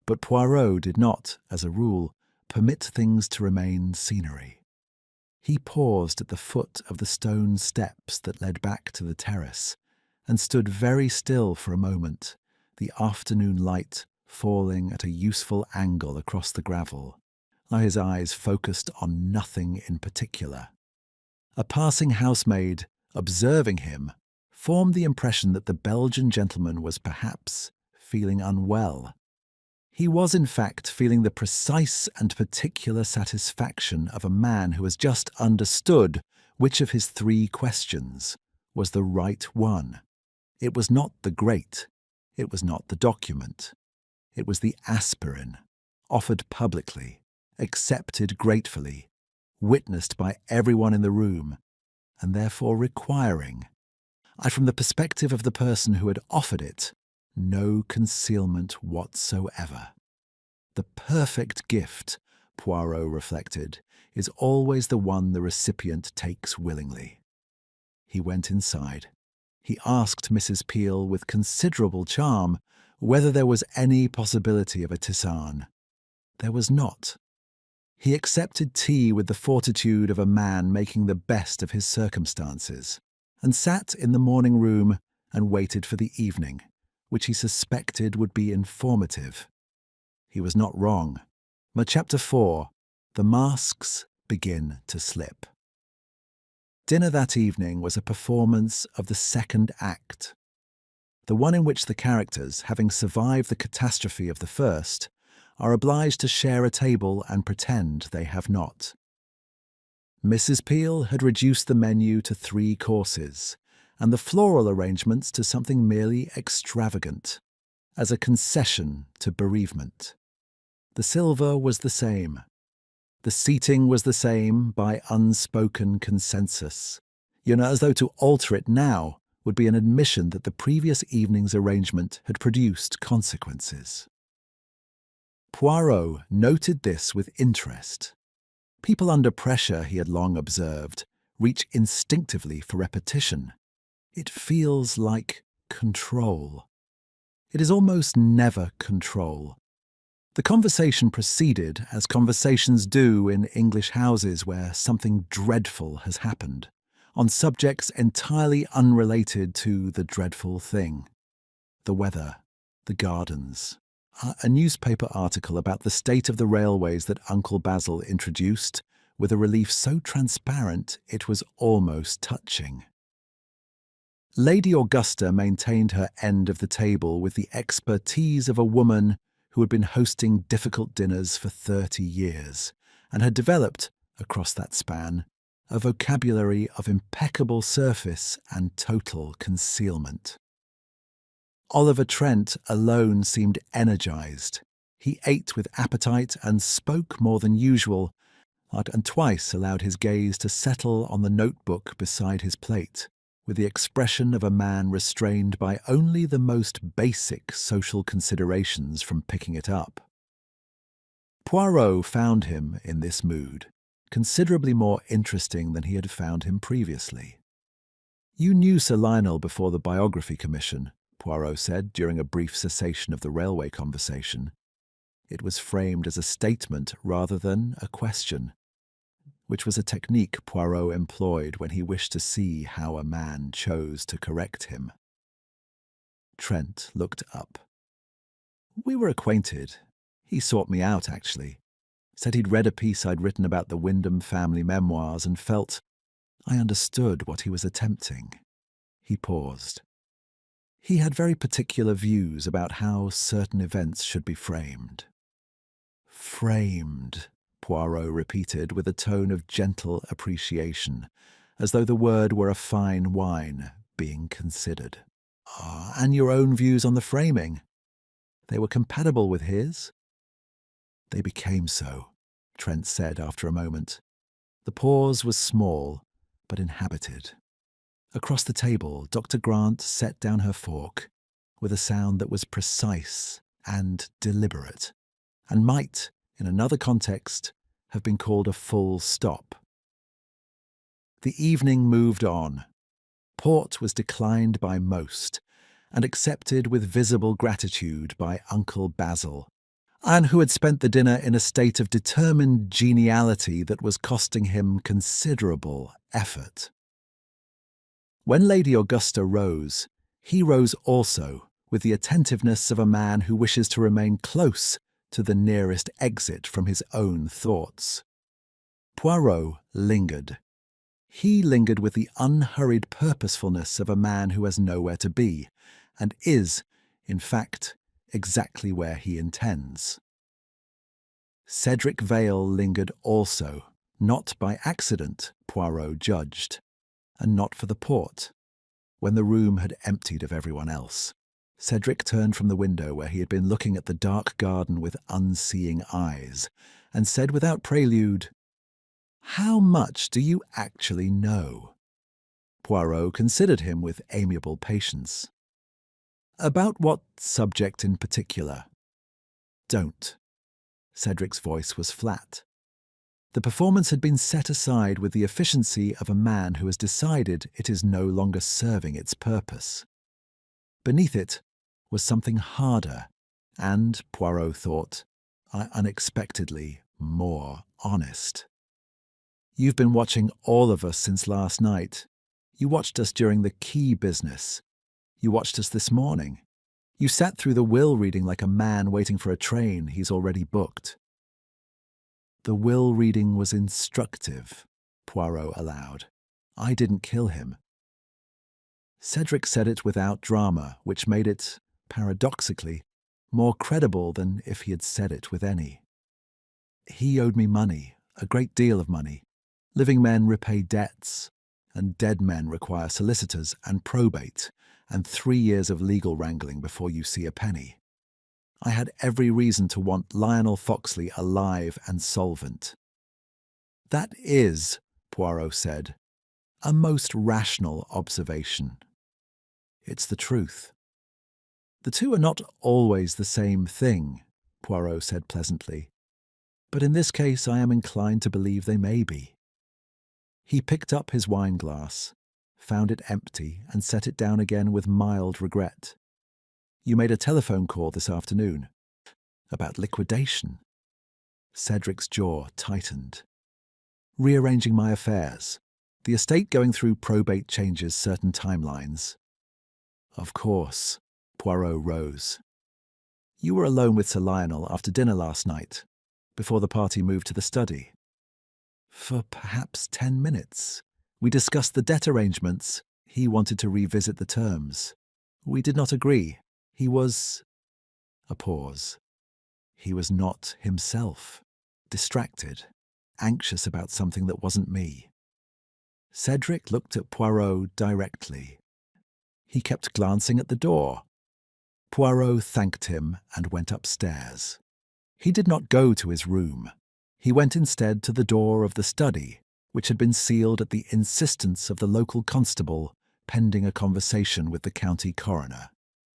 But Poirot did not, as a rule, permit things to remain scenery. He paused at the foot of the stone steps that led back to the terrace, and stood very still for a moment, the afternoon light falling at a useful angle across the gravel, while his eyes focused on nothing in particular. A passing housemaid, observing him, formed the impression that the Belgian gentleman was perhaps feeling unwell. He was, in fact, feeling the precise and particular satisfaction of a man who has just understood which of his 3 questions was the right one. It was not the grate, it was not the document. It was the aspirin, offered publicly, accepted gratefully, witnessed by everyone in the room, and therefore requiring, from the perspective of the person who had offered it, no concealment whatsoever. The perfect gift, Poirot reflected, is always the one the recipient takes willingly. He went inside. He asked Mrs. Peel with considerable charm whether there was any possibility of a tisane. There was not. He accepted tea with the fortitude of a man making the best of his circumstances, and sat in the morning room and waited for the evening, which he suspected would be informative. He was not wrong. But Chapter 4, the masks begin to slip. Dinner that evening was a performance of the second act, the one in which the characters, having survived the catastrophe of the first, are obliged to share a table and pretend they have not. Mrs. Peel had reduced the menu to 3 courses, and the floral arrangements to something merely extravagant, as a concession to bereavement. The silver was the same. The seating was the same by unspoken consensus. As though to alter it now would be an admission that the previous evening's arrangement had produced consequences. Poirot noted this with interest. People under pressure, he had long observed, reach instinctively for repetition. It feels like control. It is almost never control. The conversation proceeded as conversations do in English houses where something dreadful has happened, on subjects entirely unrelated to the dreadful thing. The weather, the gardens, a newspaper article about the state of the railways that Uncle Basil introduced, with a relief so transparent it was almost touching. Lady Augusta maintained her end of the table with the expertise of a woman who had been hosting difficult dinners for 30 years, and had developed, across that span, a vocabulary of impeccable surface and total concealment. Oliver Trent alone seemed energized. He ate with appetite and spoke more than usual, and twice allowed his gaze to settle on the notebook beside his plate, with the expression of a man restrained by only the most basic social considerations from picking it up. Poirot found him in this mood, considerably more interesting than he had found him previously. "You knew Sir Lionel before the Biography Commission," Poirot said during a brief cessation of the railway conversation. It was framed as a statement rather than a question, which was a technique Poirot employed when he wished to see how a man chose to correct him. Trent looked up. "We were acquainted. He sought me out, actually. Said he'd read a piece I'd written about the Wyndham family memoirs and felt I understood what he was attempting." He paused. He had very particular views about how certain events should be framed. "Framed," Poirot repeated with a tone of gentle appreciation, as though the word were a fine wine being considered. And your own views on the framing? They were compatible with his?" "They became so," Trent said after a moment. The pause was small, but inhabited. Across the table, Dr. Grant set down her fork, with a sound that was precise and deliberate, and might, in another context, have been called a full stop. The evening moved on. Port was declined by most, and accepted with visible gratitude by Uncle Basil, and who had spent the dinner in a state of determined geniality that was costing him considerable effort. When Lady Augusta rose, he rose also, with the attentiveness of a man who wishes to remain close to the nearest exit from his own thoughts. Poirot lingered. He lingered with the unhurried purposefulness of a man who has nowhere to be, and is, in fact, exactly where he intends. Cedric Vale lingered also, not by accident, Poirot judged, and not for the port. When the room had emptied of everyone else, Cedric turned from the window where he had been looking at the dark garden with unseeing eyes, and said without prelude, "How much do you actually know?" Poirot considered him with amiable patience. "About what subject in particular?" "Don't." Cedric's voice was flat. The performance had been set aside with the efficiency of a man who has decided it is no longer serving its purpose. Beneath it was something harder and, Poirot thought, unexpectedly more honest. "You've been watching all of us since last night. You watched us during the key business. You watched us this morning. You sat through the will reading like a man waiting for a train he's already booked." "The will reading was instructive," Poirot allowed. "I didn't kill him." Cedric said it without drama, which made it, paradoxically, more credible than if he had said it with any. "He owed me money, a great deal of money. Living men repay debts, and dead men require solicitors and probate, and 3 years of legal wrangling before you see a penny. I had every reason to want Lionel Foxley alive and solvent." "That is," Poirot said, "a most rational observation." "It's the truth." "The two are not always the same thing," Poirot said pleasantly, "but in this case I am inclined to believe they may be." He picked up his wine-glass, found it empty, and set it down again with mild regret. "You made a telephone call this afternoon." "About liquidation." Cedric's jaw tightened. "Rearranging my affairs. The estate going through probate changes certain timelines." "Of course." Poirot rose. "You were alone with Sir Lionel after dinner last night, before the party moved to the study." "For perhaps 10 minutes. We discussed the debt arrangements. He wanted to revisit the terms. We did not agree. He was—" A pause. "He was not himself. Distracted. Anxious about something that wasn't me." Cedric looked at Poirot directly. He kept glancing at the door. Poirot thanked him and went upstairs. He did not go to his room. He went instead to the door of the study, which had been sealed at the insistence of the local constable, pending a conversation with the county coroner,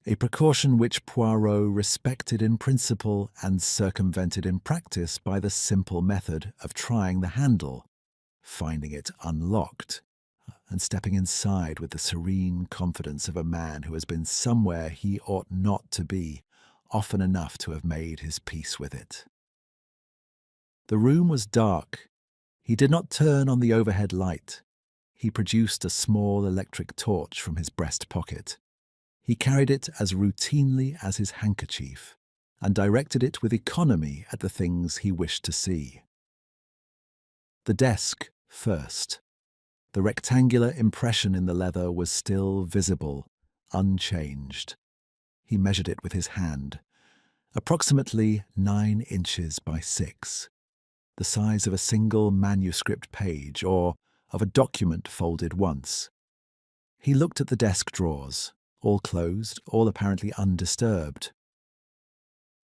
a precaution which Poirot respected in principle and circumvented in practice by the simple method of trying the handle, finding it unlocked, and stepping inside with the serene confidence of a man who has been somewhere he ought not to be, often enough to have made his peace with it. The room was dark. He did not turn on the overhead light. He produced a small electric torch from his breast pocket. He carried it as routinely as his handkerchief, and directed it with economy at the things he wished to see. The desk first. The rectangular impression in the leather was still visible, unchanged. He measured it with his hand. Approximately 9 inches by 6. The size of a single manuscript page or of a document folded once. He looked at the desk drawers, all closed, all apparently undisturbed.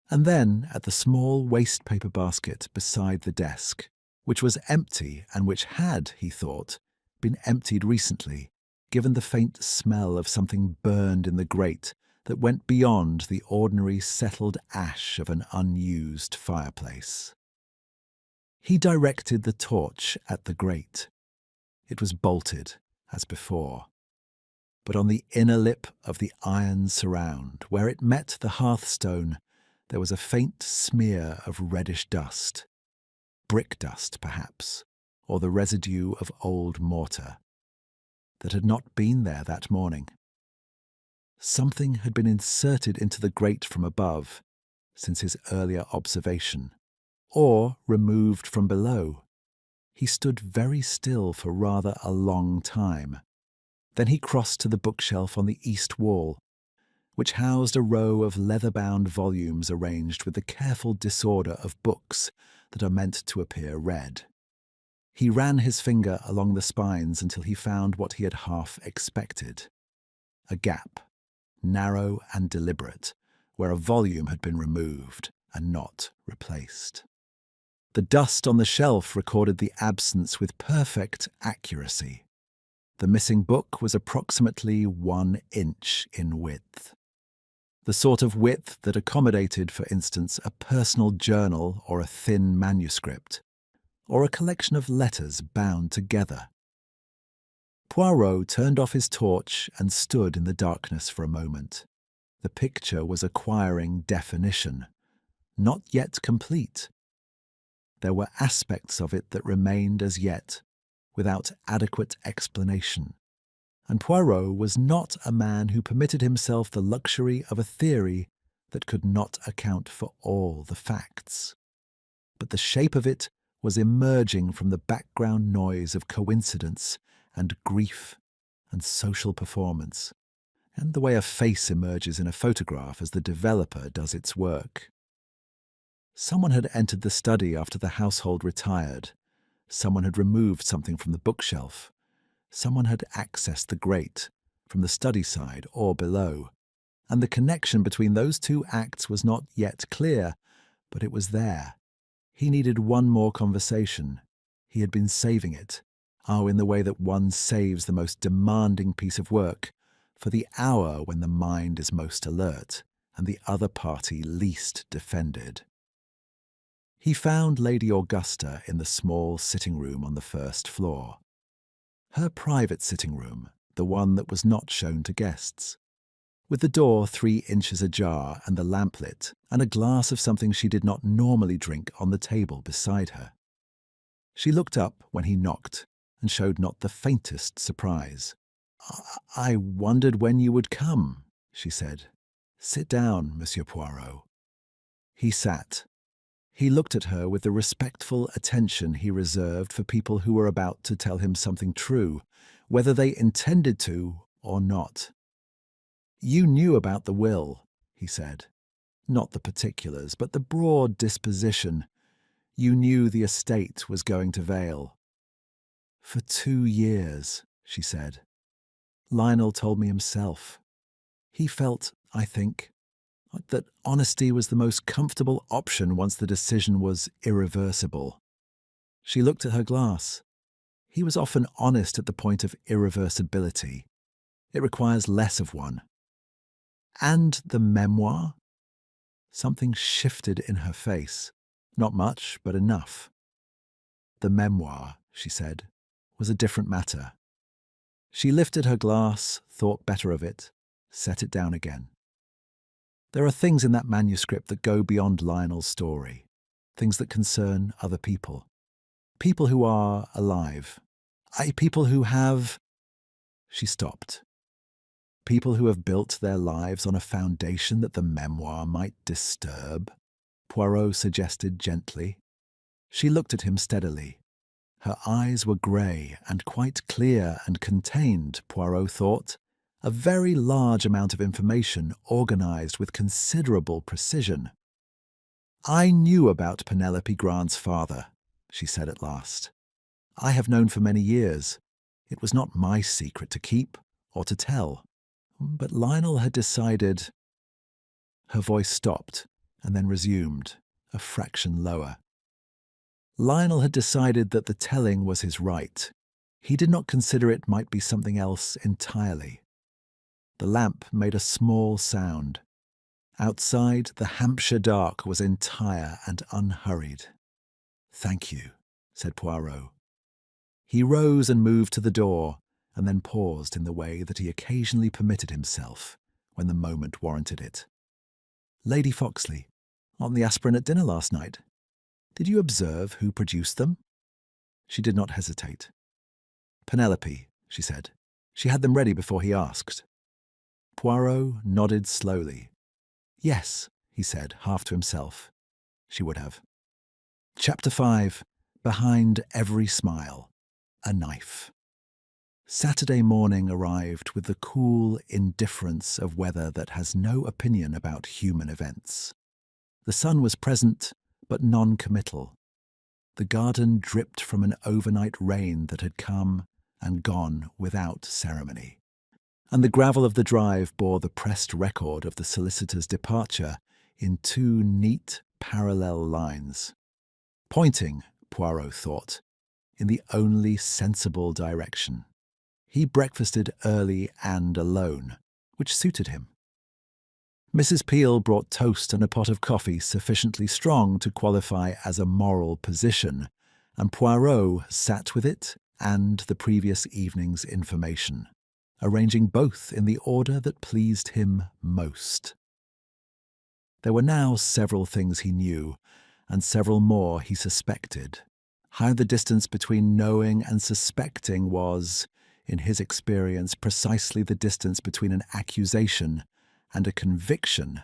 And then at the small waste-paper basket beside the desk, which was empty and which had, he thought, been emptied recently, given the faint smell of something burned in the grate that went beyond the ordinary settled ash of an unused fireplace. He directed the torch at the grate. It was bolted, as before. But on the inner lip of the iron surround, where it met the hearthstone, there was a faint smear of reddish dust. Brick dust, perhaps, or the residue of old mortar, that had not been there that morning. Something had been inserted into the grate from above, since his earlier observation, or removed from below. He stood very still for rather a long time. Then he crossed to the bookshelf on the east wall, which housed a row of leather-bound volumes arranged with the careful disorder of books that are meant to appear read. He ran his finger along the spines until he found what he had half expected. A gap, narrow and deliberate, where a volume had been removed and not replaced. The dust on the shelf recorded the absence with perfect accuracy. The missing book was approximately 1 inch in width. The sort of width that accommodated, for instance, a personal journal or a thin manuscript, or a collection of letters bound together. Poirot turned off his torch and stood in the darkness for a moment. The picture was acquiring definition, not yet complete. There were aspects of it that remained as yet, without adequate explanation. And Poirot was not a man who permitted himself the luxury of a theory that could not account for all the facts. But the shape of it was emerging from the background noise of coincidence and grief and social performance, and the way a face emerges in a photograph as the developer does its work. Someone had entered the study after the household retired. Someone had removed something from the bookshelf. Someone had accessed the grate, from the study side or below, and the connection between those two acts was not yet clear, but it was there. He needed one more conversation. He had been saving it, in the way that one saves the most demanding piece of work, for the hour when the mind is most alert and the other party least defended. He found Lady Augusta in the small sitting room on the first floor. Her private sitting room, the one that was not shown to guests, with the door 3 inches ajar and the lamp lit, and a glass of something she did not normally drink on the table beside her. She looked up when he knocked and showed not the faintest surprise. "I wondered when you would come," she said. "Sit down, Monsieur Poirot." He sat. He looked at her with the respectful attention he reserved for people who were about to tell him something true, whether they intended to or not. "You knew about the will," he said. "Not the particulars, but the broad disposition. You knew the estate was going to Vale." "For 2 years," she said. "Lionel told me himself. He felt, I think, that honesty was the most comfortable option once the decision was irreversible." She looked at her glass. He was often honest at the point of irreversibility. It requires less of one. "And the memoir?" Something shifted in her face. Not much, but enough. "The memoir," she said, "was a different matter." She lifted her glass, thought better of it, set it down again. "There are things in that manuscript that go beyond Lionel's story, things that concern other people. People who are alive. People who have—" She stopped. "People who have built their lives on a foundation that the memoir might disturb," Poirot suggested gently. She looked at him steadily. Her eyes were grey and quite clear and contained, Poirot thought, a very large amount of information organised with considerable precision. "I knew about Penelope Grant's father," she said at last. "I have known for many years. It was not my secret to keep or to tell. But Lionel had decided—" Her voice stopped and then resumed, a fraction lower. "Lionel had decided that the telling was his right. He did not consider it might be something else entirely." The lamp made a small sound. Outside, the Hampshire dark was entire and unhurried. "Thank you," said Poirot. He rose and moved to the door, and then paused in the way that he occasionally permitted himself when the moment warranted it. "Lady Foxley, on the aspirin at dinner last night. Did you observe who produced them?" She did not hesitate. "Penelope," she said. "She had them ready before he asked." Poirot nodded slowly. "Yes," he said, half to himself. "She would have." Chapter 5. Behind every smile, a knife. Saturday morning arrived with the cool indifference of weather that has no opinion about human events. The sun was present, but non-committal. The garden dripped from an overnight rain that had come and gone without ceremony, and the gravel of the drive bore the pressed record of the solicitor's departure in two neat, parallel lines, pointing, Poirot thought, in the only sensible direction. He breakfasted early and alone, which suited him. Mrs. Peel brought toast and a pot of coffee sufficiently strong to qualify as a moral position, and Poirot sat with it and the previous evening's information, arranging both in the order that pleased him most. There were now several things he knew, and several more he suspected. How the distance between knowing and suspecting was, in his experience, precisely the distance between an accusation and a conviction,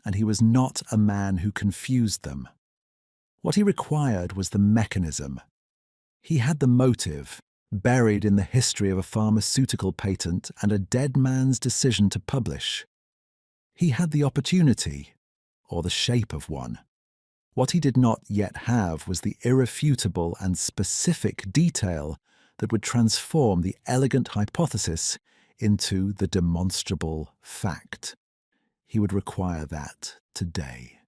and he was not a man who confused them. What he required was the mechanism. He had the motive, buried in the history of a pharmaceutical patent and a dead man's decision to publish. He had the opportunity, or the shape of one. What he did not yet have was the irrefutable and specific detail that would transform the elegant hypothesis into the demonstrable fact. He would require that today.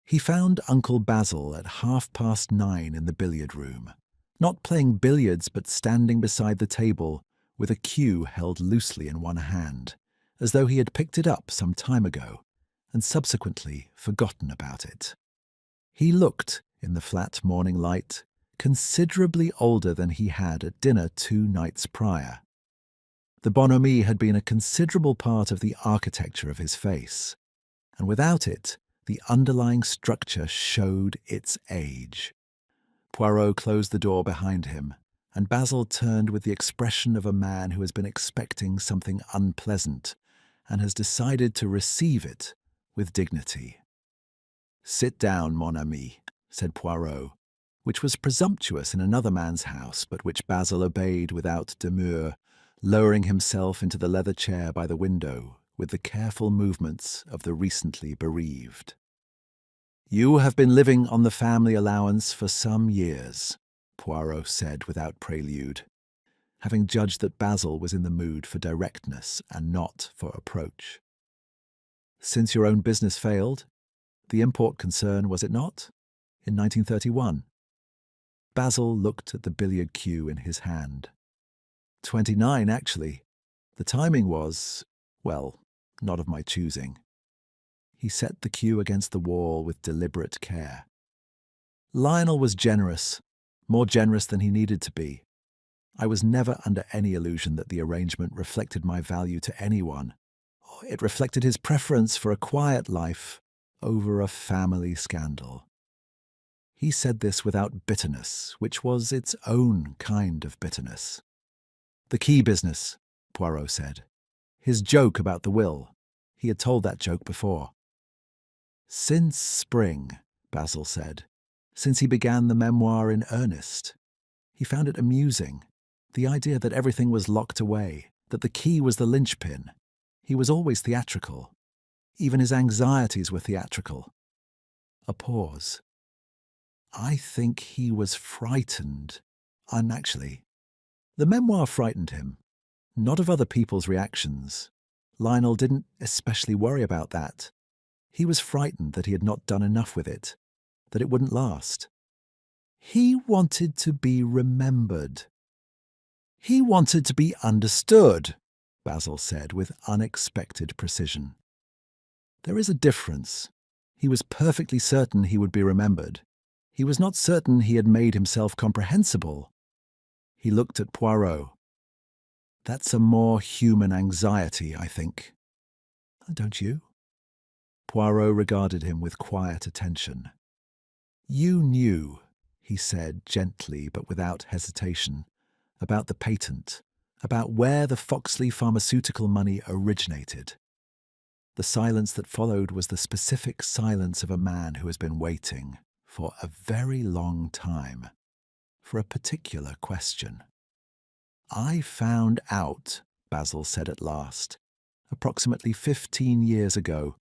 He found Uncle Basil at 9:30 in the billiard room, not playing billiards but standing beside the table with a cue held loosely in one hand, as though he had picked it up some time ago and subsequently forgotten about it. He looked, in the flat morning light, considerably older than he had at dinner 2 nights prior. The bonhomie had been a considerable part of the architecture of his face, and without it, the underlying structure showed its age. Poirot closed the door behind him, and Basil turned with the expression of a man who has been expecting something unpleasant and has decided to receive it with dignity. "Sit down, mon ami," said Poirot, which was presumptuous in another man's house, but which Basil obeyed without demur, lowering himself into the leather chair by the window with the careful movements of the recently bereaved. "You have been living on the family allowance for some years," Poirot said without prelude, having judged that Basil was in the mood for directness and not for approach. "Since your own business failed, the import concern, was it not? In 1931. Basil looked at the billiard cue in his hand. 29, actually. The timing was, well, not of my choosing. He set the cue against the wall with deliberate care. Lionel was generous, more generous than he needed to be. I was never under any illusion that the arrangement reflected my value to anyone. It reflected his preference for a quiet life over a family scandal. He said this without bitterness, which was its own kind of bitterness. The key business, Poirot said. His joke about the will. He had told that joke before. Since spring, Basil said. Since he began the memoir in earnest. He found it amusing. The idea that everything was locked away, that the key was the linchpin. He was always theatrical. Even his anxieties were theatrical. A pause. I think he was frightened. Actually, the memoir frightened him. Not of other people's reactions. Lionel didn't especially worry about that. He was frightened that he had not done enough with it, that it wouldn't last. He wanted to be remembered. He wanted to be understood, Basil said with unexpected precision. There is a difference. He was perfectly certain he would be remembered. He was not certain he had made himself comprehensible. He looked at Poirot. That's a more human anxiety, I think. Don't you? Poirot regarded him with quiet attention. You knew, he said gently but without hesitation, about the patent, about where the Foxley pharmaceutical money originated. The silence that followed was the specific silence of a man who has been waiting for a very long time for a particular question. I found out, Basil said at last, approximately 15 years ago.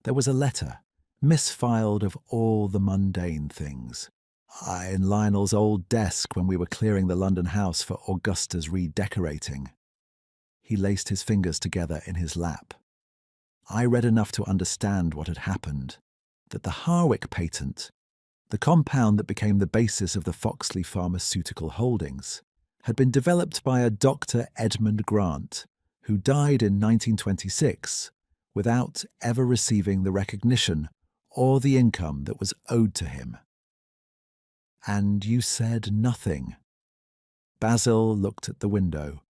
There was a letter, misfiled of all the mundane things. In Lionel's old desk when we were clearing the London house for Augusta's redecorating. He laced his fingers together in his lap. I read enough to understand what had happened, that the Harwick patent, the compound that became the basis of the Foxley pharmaceutical holdings, had been developed by a Dr. Edmund Grant, who died in 1926 without ever receiving the recognition or the income that was owed to him. And you said nothing. Basil looked at the window.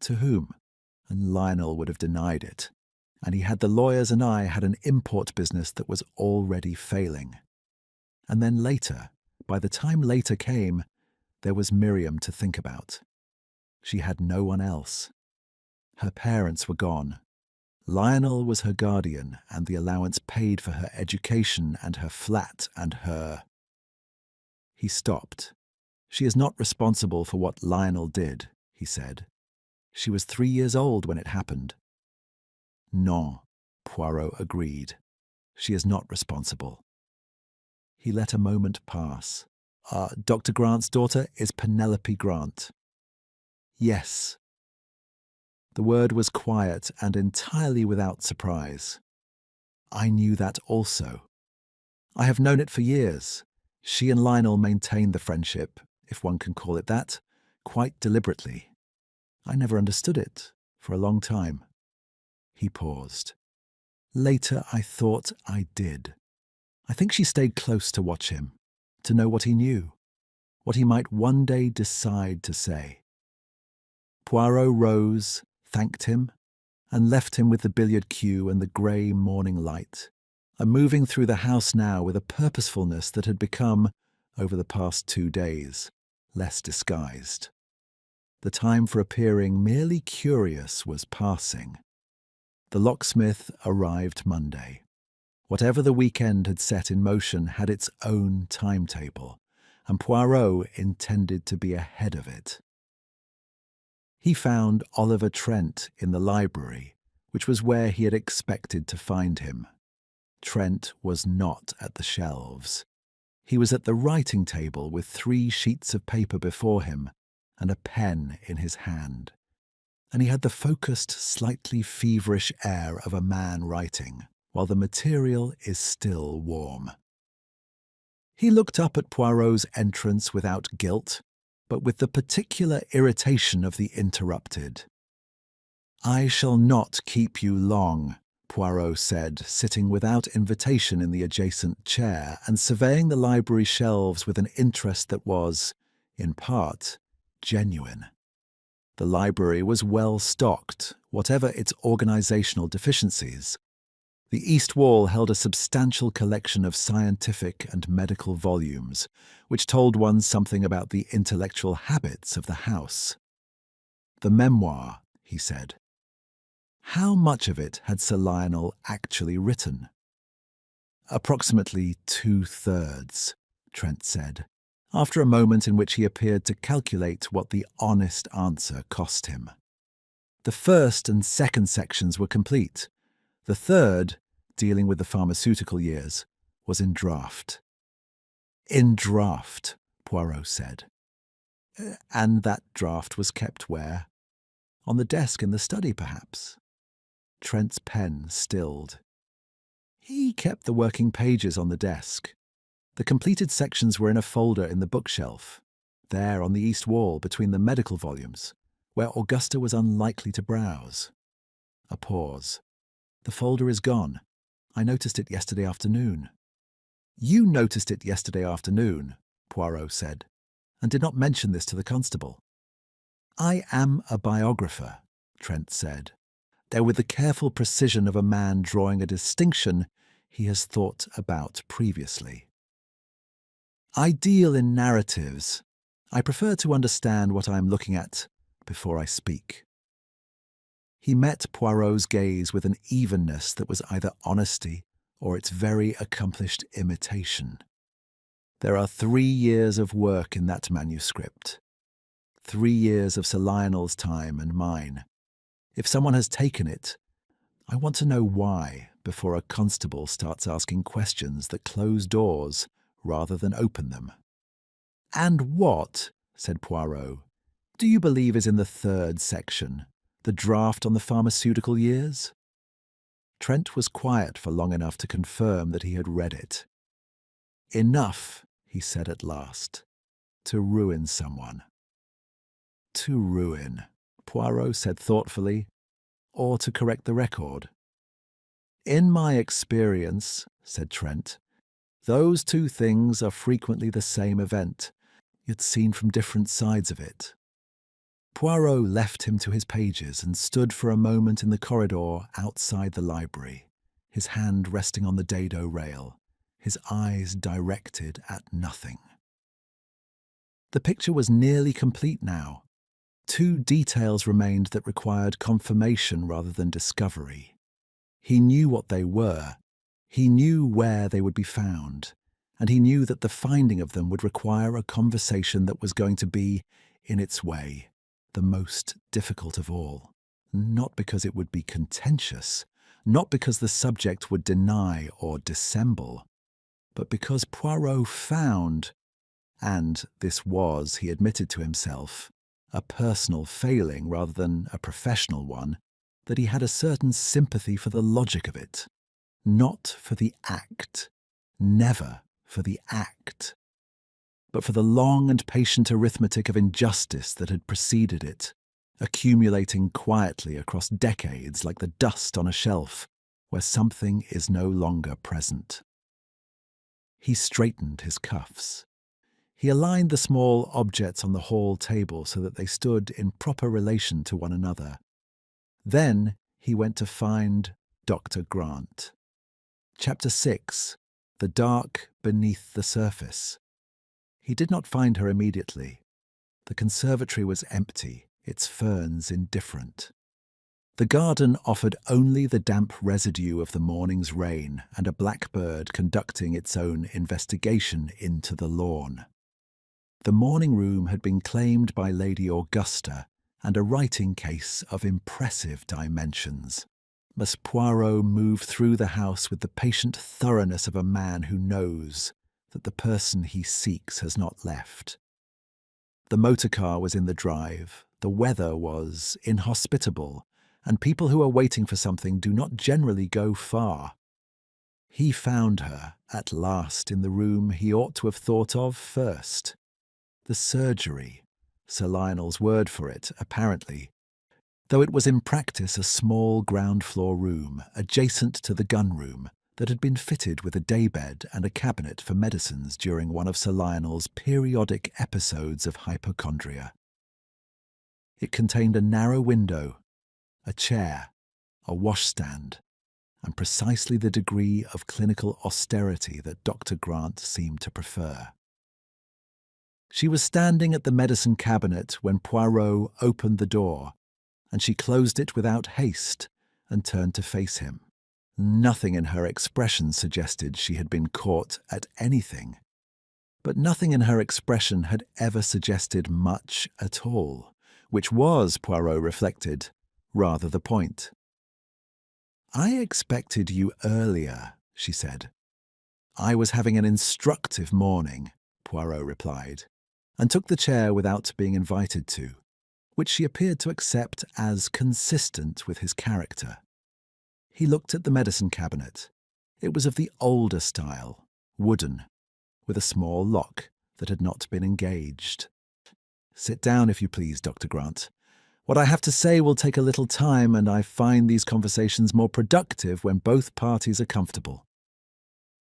To whom? And Lionel would have denied it. And he had the lawyers and I had an import business that was already failing. And then later, by the time later came, there was Miriam to think about. She had no one else. Her parents were gone. Lionel was her guardian, and the allowance paid for her education and her flat and her... He stopped. She is not responsible for what Lionel did, he said. She was 3 years old when it happened. Non, Poirot agreed. She is not responsible. He let a moment pass. Dr. Grant's daughter is Penelope Grant. Yes. The word was quiet and entirely without surprise. I knew that also. I have known it for years. She and Lionel maintained the friendship, if one can call it that, quite deliberately. I never understood it, for a long time. He paused. Later I thought I did. I think she stayed close to watch him, to know what he knew, what he might one day decide to say. Poirot rose, thanked him, and left him with the billiard cue and the grey morning light, and moving through the house now with a purposefulness that had become, over the past 2 days, less disguised. The time for appearing merely curious was passing. The locksmith arrived Monday. Whatever the weekend had set in motion had its own timetable, and Poirot intended to be ahead of it. He found Oliver Trent in the library, which was where he had expected to find him. Trent was not at the shelves. He was at the writing table with 3 sheets of paper before him and a pen in his hand, and he had the focused, slightly feverish air of a man writing, while the material is still warm. He looked up at Poirot's entrance without guilt, but with the particular irritation of the interrupted. I shall not keep you long, Poirot said, sitting without invitation in the adjacent chair and surveying the library shelves with an interest that was, in part, genuine. The library was well stocked, whatever its organizational deficiencies. The east wall held a substantial collection of scientific and medical volumes, which told one something about the intellectual habits of the house. The memoir, he said. How much of it had Sir Lionel actually written? Approximately 2/3, Trent said, after a moment in which he appeared to calculate what the honest answer cost him. The first and second sections were complete. The third, dealing with the pharmaceutical years, was in draft. In draft, Poirot said. And that draft was kept where? On the desk in the study, perhaps? Trent's pen stilled. He kept the working pages on the desk. The completed sections were in a folder in the bookshelf, there on the east wall between the medical volumes, where Augusta was unlikely to browse. A pause. "The folder is gone. I noticed it yesterday afternoon." "You noticed it yesterday afternoon," Poirot said, "and did not mention this to the constable." "I am a biographer," Trent said, though with the careful precision of a man drawing a distinction he has thought about previously. "I deal in narratives. I prefer to understand what I am looking at before I speak." He met Poirot's gaze with an evenness that was either honesty or its very accomplished imitation. There are 3 years of work in that manuscript. 3 years of Sir Lionel's time and mine. If someone has taken it, I want to know why before a constable starts asking questions that close doors rather than open them. "And what," said Poirot, "do you believe is in the 3rd section, the draft on the pharmaceutical years?" Trent was quiet for long enough to confirm that he had read it. "Enough," he said at last, "to ruin someone." "To ruin," Poirot said thoughtfully, "or to correct the record?" "In my experience," said Trent, "those 2 things are frequently the same event, yet seen from different sides of it." Poirot left him to his pages and stood for a moment in the corridor outside the library, his hand resting on the dado rail, his eyes directed at nothing. The picture was nearly complete now. 2 details remained that required confirmation rather than discovery. He knew what they were, he knew where they would be found, and he knew that the finding of them would require a conversation that was going to be, in its way, the most difficult of all. Not because it would be contentious, not because the subject would deny or dissemble, but because Poirot found, and this was, he admitted to himself, a personal failing rather than a professional one, that he had a certain sympathy for the logic of it, not for the act, never for the act, but for the long and patient arithmetic of injustice that had preceded it, accumulating quietly across decades like the dust on a shelf where something is no longer present. He straightened his cuffs. He aligned the small objects on the hall table so that they stood in proper relation to one another. Then he went to find Dr. Grant. Chapter 6. The Dark Beneath the Surface. He did not find her immediately. The conservatory was empty, its ferns indifferent. The garden offered only the damp residue of the morning's rain and a blackbird conducting its own investigation into the lawn. The morning room had been claimed by Lady Augusta and a writing case of impressive dimensions. Miss Poirot moved through the house with the patient thoroughness of a man who knows that the person he seeks has not left. The motor car was in the drive, the weather was inhospitable, and people who are waiting for something do not generally go far. He found her, at last, in the room he ought to have thought of first. The surgery, Sir Lionel's word for it, apparently, though it was in practice a small ground-floor room adjacent to the gun-room that had been fitted with a daybed and a cabinet for medicines during one of Sir Lionel's periodic episodes of hypochondria. It contained a narrow window, a chair, a washstand, and precisely the degree of clinical austerity that Dr. Grant seemed to prefer. She was standing at the medicine cabinet when Poirot opened the door, and she closed it without haste and turned to face him. Nothing in her expression suggested she had been caught at anything, but nothing in her expression had ever suggested much at all, which was, Poirot reflected, rather the point. "I expected you earlier," she said. "I was having an instructive morning," Poirot replied, and took the chair without being invited to, which she appeared to accept as consistent with his character. He looked at the medicine cabinet. It was of the older style, wooden, with a small lock that had not been engaged. "Sit down, if you please, Dr. Grant. What I have to say will take a little time, and I find these conversations more productive when both parties are comfortable.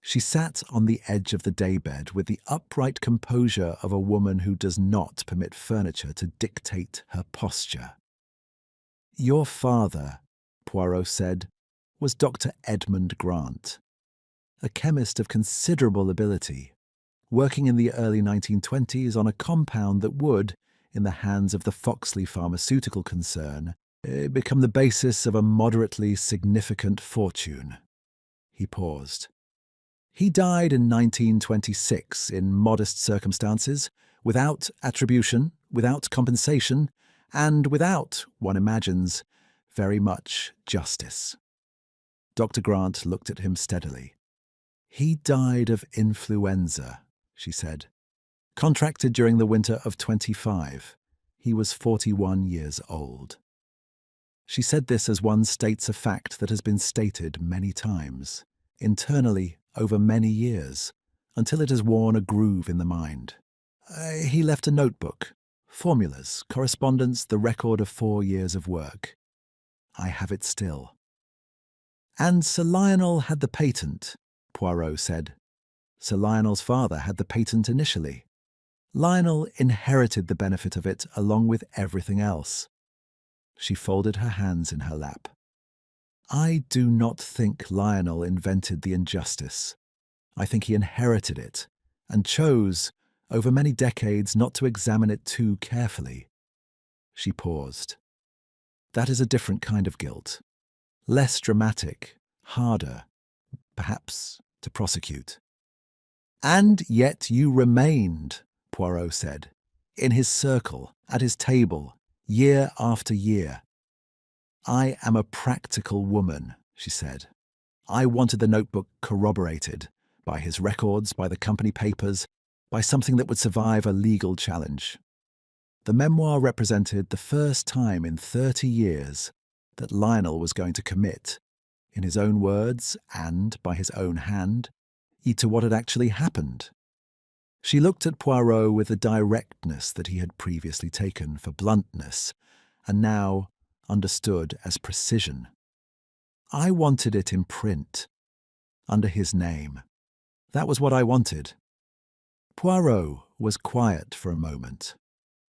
She sat on the edge of the daybed with the upright composure of a woman who does not permit furniture to dictate her posture. "Your father," Poirot said, "was Dr. Edmund Grant, a chemist of considerable ability, working in the early 1920s on a compound that would, in the hands of the Foxley pharmaceutical concern, become the basis of a moderately significant fortune." He paused. "He died in 1926 in modest circumstances, without attribution, without compensation, and without, one imagines, very much justice." Dr. Grant looked at him steadily. "He died of influenza," she said. "Contracted during the winter of 25. He was 41 years old." She said this as one states a fact that has been stated many times, internally over many years, until it has worn a groove in the mind. He left a notebook, formulas, correspondence, the record of 4 years of work. I have it still. "And Sir Lionel had the patent," Poirot said. "Sir Lionel's father had the patent initially. Lionel inherited the benefit of it along with everything else." She folded her hands in her lap. "I do not think Lionel invented the injustice. I think he inherited it, and chose, over many decades, not to examine it too carefully." She paused. "That is a different kind of guilt. Less dramatic, harder, perhaps, to prosecute." "And yet you remained," Poirot said, "in his circle, at his table, year after year." "I am a practical woman," she said. "I wanted the notebook corroborated by his records, by the company papers, by something that would survive a legal challenge." The memoir represented the first time in 30 years that Lionel was going to commit, in his own words and by his own hand, to what had actually happened. She looked at Poirot with the directness that he had previously taken for bluntness, and now understood as precision. "I wanted it in print, under his name. That was what I wanted." Poirot was quiet for a moment.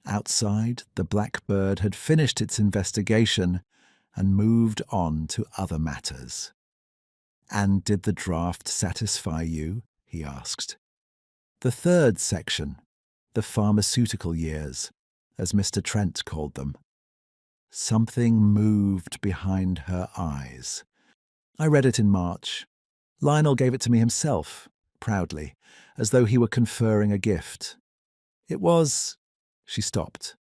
Outside, the blackbird had finished its investigation and moved on to other matters. "And did the draft satisfy you?" he asked. "The third section, the pharmaceutical years, as Mr. Trent called them." Something moved behind her eyes. "I read it in March. Lionel gave it to me himself, proudly, as though he were conferring a gift. It was—" She stopped.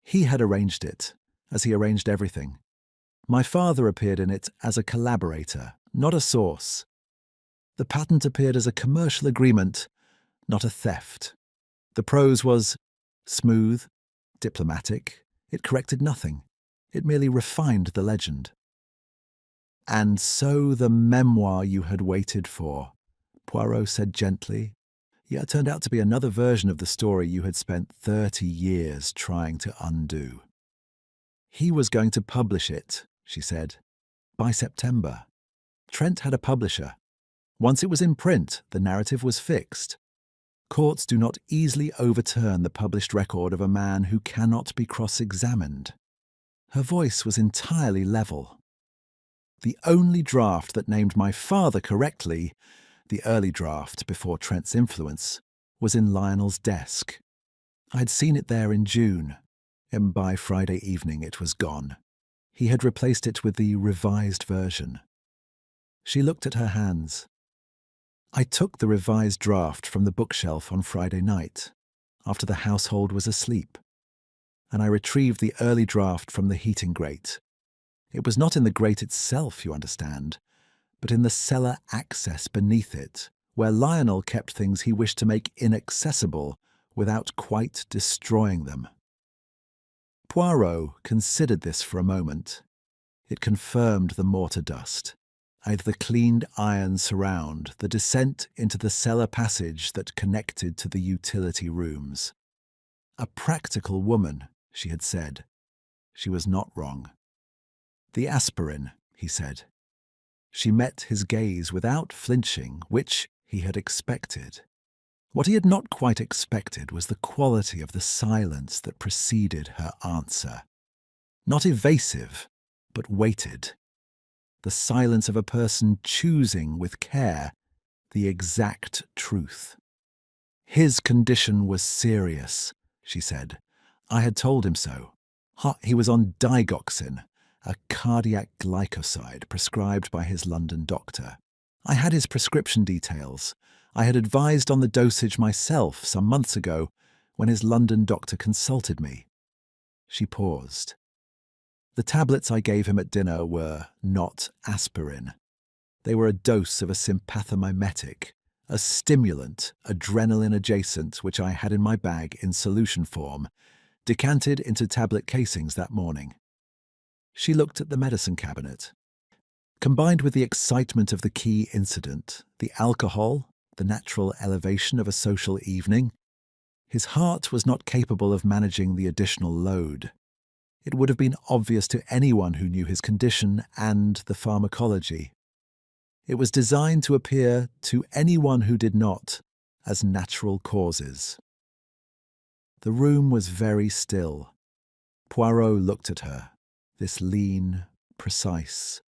"He had arranged it, as he arranged everything. My father appeared in it as a collaborator, not a source. The patent appeared as a commercial agreement, not a theft. The prose was smooth, diplomatic. It corrected nothing. It merely refined the legend." "And so the memoir you had waited for," Poirot said gently, "yet turned out to be another version of the story you had spent 30 years trying to undo." "He was going to publish it," she said, "by September. Trent had a publisher. Once it was in print, the narrative was fixed. Courts do not easily overturn the published record of a man who cannot be cross-examined." Her voice was entirely level. "The only draft that named my father correctly, the early draft before Trent's influence, was in Lionel's desk. I had seen it there in June, and by Friday evening it was gone. He had replaced it with the revised version." She looked at her hands. "I took the revised draft from the bookshelf on Friday night, after the household was asleep, and I retrieved the early draft from the heating grate. It was not in the grate itself, you understand, but in the cellar access beneath it, where Lionel kept things he wished to make inaccessible without quite destroying them." Poirot considered this for a moment. It confirmed the mortar dust, the cleaned iron surround, the descent into the cellar passage that connected to the utility rooms. "A practical woman," she had said. She was not wrong. "The aspirin," he said. She met his gaze without flinching, which he had expected. What he had not quite expected was the quality of the silence that preceded her answer. Not evasive, but weighted. The silence of a person choosing with care the exact truth. "His condition was serious," she said. "I had told him so. He was on digoxin, a cardiac glycoside prescribed by his London doctor. I had his prescription details. I had advised on the dosage myself some months ago when his London doctor consulted me." She paused. "The tablets I gave him at dinner were not aspirin. They were a dose of a sympathomimetic, a stimulant, adrenaline adjacent, which I had in my bag in solution form, decanted into tablet casings that morning." She looked at the medicine cabinet. Combined with the excitement of the key incident, the alcohol, the natural elevation of a social evening, his heart was not capable of managing the additional load. It would have been obvious to anyone who knew his condition and the pharmacology. It was designed to appear to anyone who did not as natural causes. The room was very still. Poirot looked at her, this lean, precise,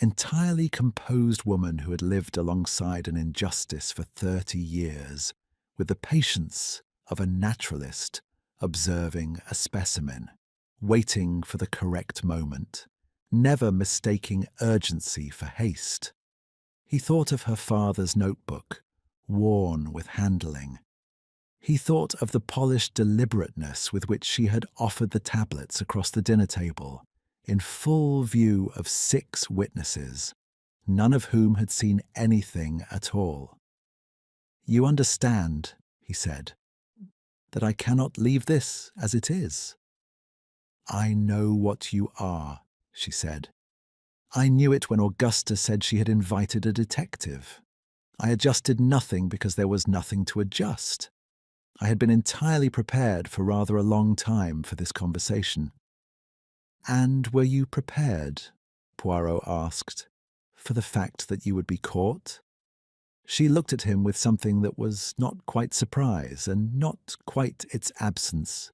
entirely composed woman who had lived alongside an injustice for 30 years, with the patience of a naturalist observing a specimen, waiting for the correct moment, never mistaking urgency for haste. He thought of her father's notebook, worn with handling. He thought of the polished deliberateness with which she had offered the tablets across the dinner table, in full view of 6 witnesses, none of whom had seen anything at all. "You understand," he said, "that I cannot leave this as it is." "I know what you are," she said. "I knew it when Augusta said she had invited a detective. I adjusted nothing because there was nothing to adjust. I had been entirely prepared for rather a long time for this conversation." "And were you prepared," Poirot asked, "for the fact that you would be caught?" She looked at him with something that was not quite surprise and not quite its absence.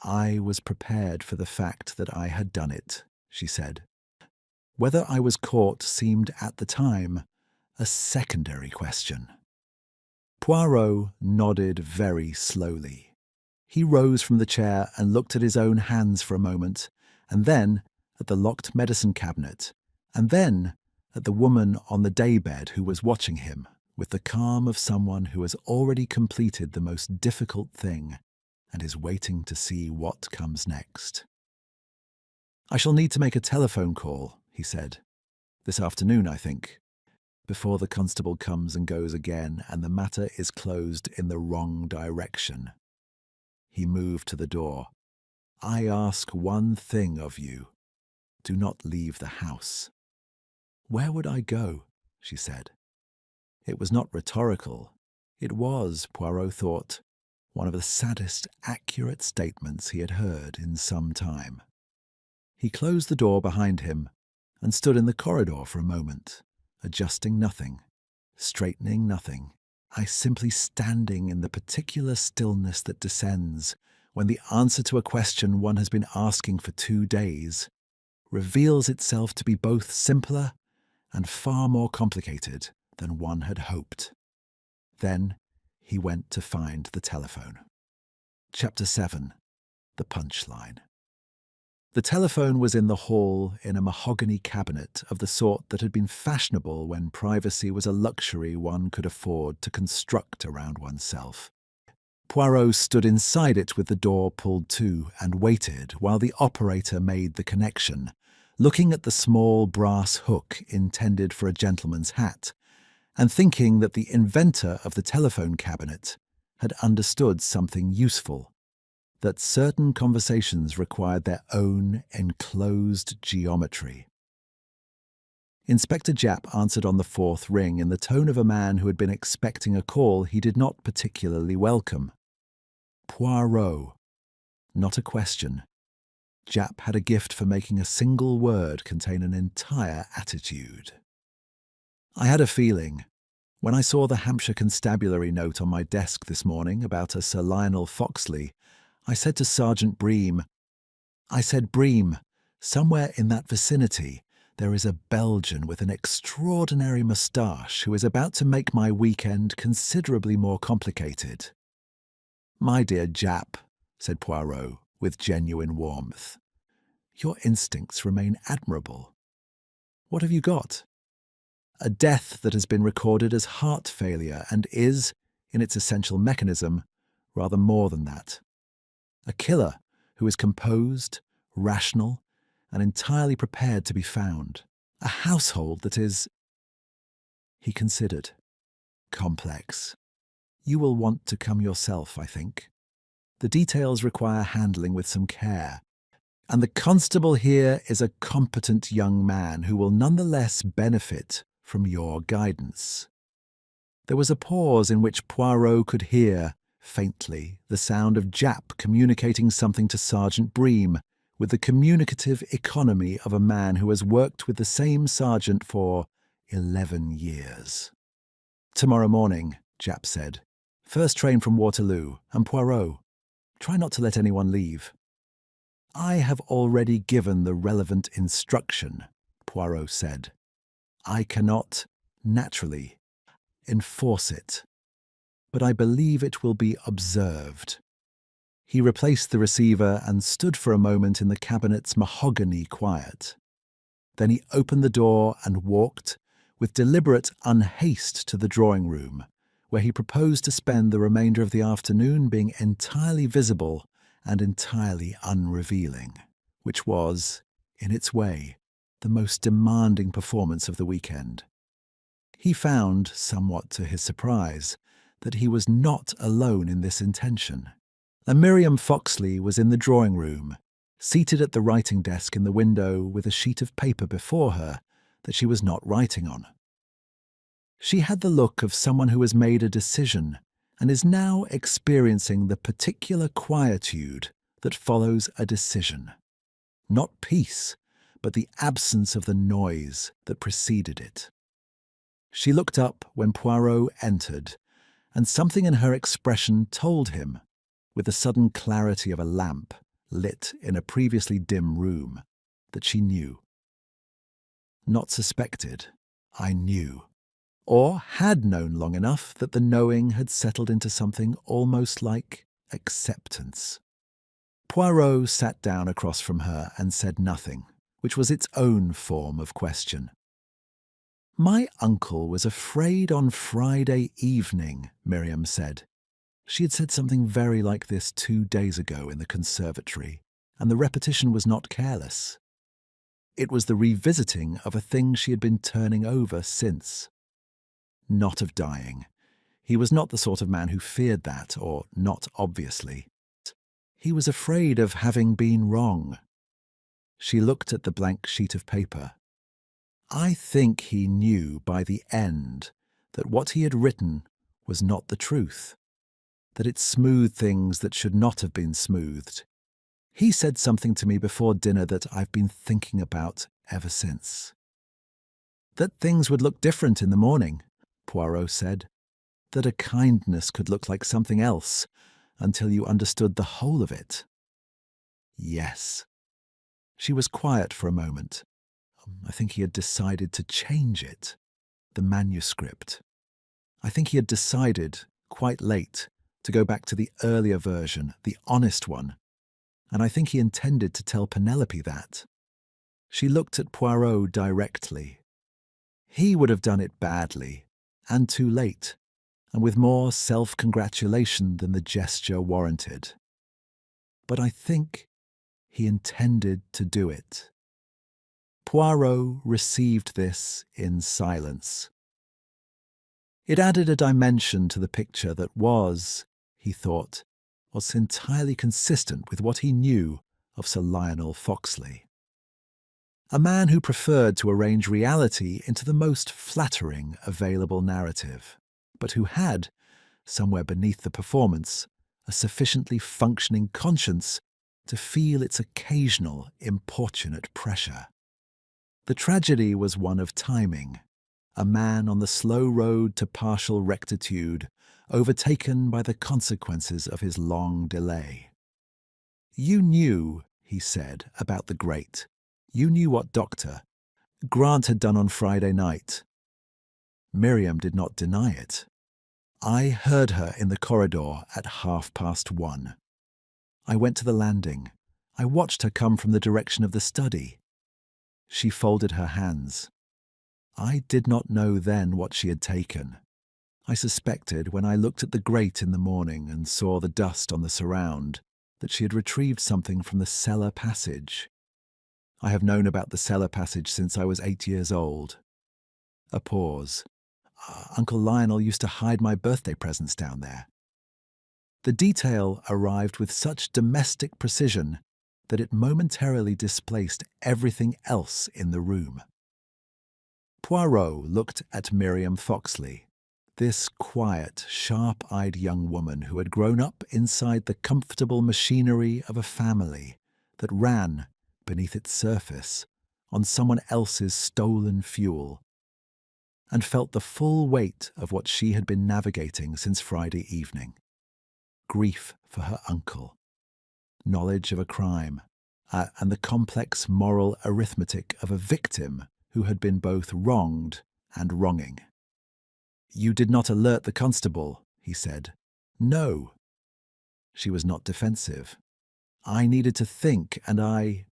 "I was prepared for the fact that I had done it," she said. "Whether I was caught seemed at the time a secondary question." Poirot nodded very slowly. He rose from the chair and looked at his own hands for a moment, and then at the locked medicine cabinet, and then at the woman on the daybed who was watching him with the calm of someone who has already completed the most difficult thing and is waiting to see what comes next. "I shall need to make a telephone call," he said. "This afternoon, I think, before the constable comes and goes again and the matter is closed in the wrong direction." He moved to the door. "I ask one thing of you. Do not leave the house." "Where would I go?" she said. It was not rhetorical. It was, Poirot thought, one of the saddest accurate statements he had heard in some time. He closed the door behind him and stood in the corridor for a moment, adjusting nothing, straightening nothing, simply standing in the particular stillness that descends when the answer to a question one has been asking for 2 days reveals itself to be both simpler and far more complicated than one had hoped. Then he went to find the telephone. Chapter 7. The Punchline. The telephone was in the hall in a mahogany cabinet of the sort that had been fashionable when privacy was a luxury one could afford to construct around oneself. Poirot stood inside it with the door pulled to and waited while the operator made the connection, looking at the small brass hook intended for a gentleman's hat, and thinking that the inventor of the telephone cabinet had understood something useful, that certain conversations required their own enclosed geometry. Inspector Japp answered on the 4th ring in the tone of a man who had been expecting a call he did not particularly welcome. Poirot. Not a question. Japp had a gift for making a single word contain an entire attitude. I had a feeling, when I saw the Hampshire Constabulary note on my desk this morning about a Sir Lionel Foxley, I said to Sergeant Bream, Bream, somewhere in that vicinity there is a Belgian with an extraordinary moustache who is about to make my weekend considerably more complicated." "My dear Japp," said Poirot with genuine warmth, "your instincts remain admirable. What have you got?" "A death that has been recorded as heart failure and is, in its essential mechanism, rather more than that. A killer who is composed, rational, and entirely prepared to be found. A household that is—" He considered. "Complex. You will want to come yourself, I think. The details require handling with some care. And the constable here is a competent young man who will nonetheless benefit from your guidance." There was a pause in which Poirot could hear, faintly, the sound of Japp communicating something to Sergeant Bream, with the communicative economy of a man who has worked with the same sergeant for 11 years. "Tomorrow morning," Japp said. "First train from Waterloo, and Poirot, try not to let anyone leave." "I have already given the relevant instruction," Poirot said. "I cannot, naturally, enforce it, but I believe it will be observed." He replaced the receiver and stood for a moment in the cabinet's mahogany quiet. Then he opened the door and walked, with deliberate unhaste, to the drawing-room, where he proposed to spend the remainder of the afternoon being entirely visible and entirely unrevealing, which was, in its way, the most demanding performance of the weekend. He found, somewhat to his surprise, that he was not alone in this intention. And Miriam Foxley was in the drawing-room, seated at the writing desk in the window with a sheet of paper before her that she was not writing on. She had the look of someone who has made a decision and is now experiencing the particular quietude that follows a decision. Not peace, but the absence of the noise that preceded it. She looked up when Poirot entered, and something in her expression told him, with the sudden clarity of a lamp lit in a previously dim room, that she knew. Not suspected, I knew, or had known long enough that the knowing had settled into something almost like acceptance. Poirot sat down across from her and said nothing, which was its own form of question. "My uncle was afraid on Friday evening," Miriam said. She had said something very like this 2 days ago in the conservatory, and the repetition was not careless. It was the revisiting of a thing she had been turning over since. Not of dying. He was not the sort of man who feared that, or not obviously. He was afraid of having been wrong. She looked at the blank sheet of paper. I think he knew by the end that what he had written was not the truth, that it smoothed things that should not have been smoothed. He said something to me before dinner that I've been thinking about ever since. That things would look different in the morning, Poirot said. That a kindness could look like something else until you understood the whole of it. Yes. She was quiet for a moment. I think he had decided to change it, the manuscript. I think he had decided, quite late, to go back to the earlier version, the honest one, and I think he intended to tell Penelope that. She looked at Poirot directly. He would have done it badly, and too late, and with more self-congratulation than the gesture warranted. But I think he intended to do it. Poirot received this in silence. It added a dimension to the picture that was, he thought, entirely consistent with what he knew of Sir Lionel Foxley. A man who preferred to arrange reality into the most flattering available narrative, but who had, somewhere beneath the performance, a sufficiently functioning conscience to feel its occasional importunate pressure. The tragedy was one of timing, a man on the slow road to partial rectitude, overtaken by the consequences of his long delay. "You knew," he said, "about the grate. You knew what Dr. Grant had done on Friday night." Miriam did not deny it. "I heard her in the corridor at 1:30. I went to the landing. I watched her come from the direction of the study." She folded her hands. "I did not know then what she had taken. I suspected, when I looked at the grate in the morning and saw the dust on the surround, that she had retrieved something from the cellar passage. I have known about the cellar passage since I was 8 years old." A pause. "Uncle Lionel used to hide my birthday presents down there." The detail arrived with such domestic precision that it momentarily displaced everything else in the room. Poirot looked at Miriam Foxley, this quiet, sharp-eyed young woman who had grown up inside the comfortable machinery of a family that ran, beneath its surface, on someone else's stolen fuel, and felt the full weight of what she had been navigating since Friday evening. Grief for her uncle, knowledge of a crime, and the complex moral arithmetic of a victim who had been both wronged and wronging. "You did not alert the constable," he said. "No." She was not defensive. "I needed to think, and I—"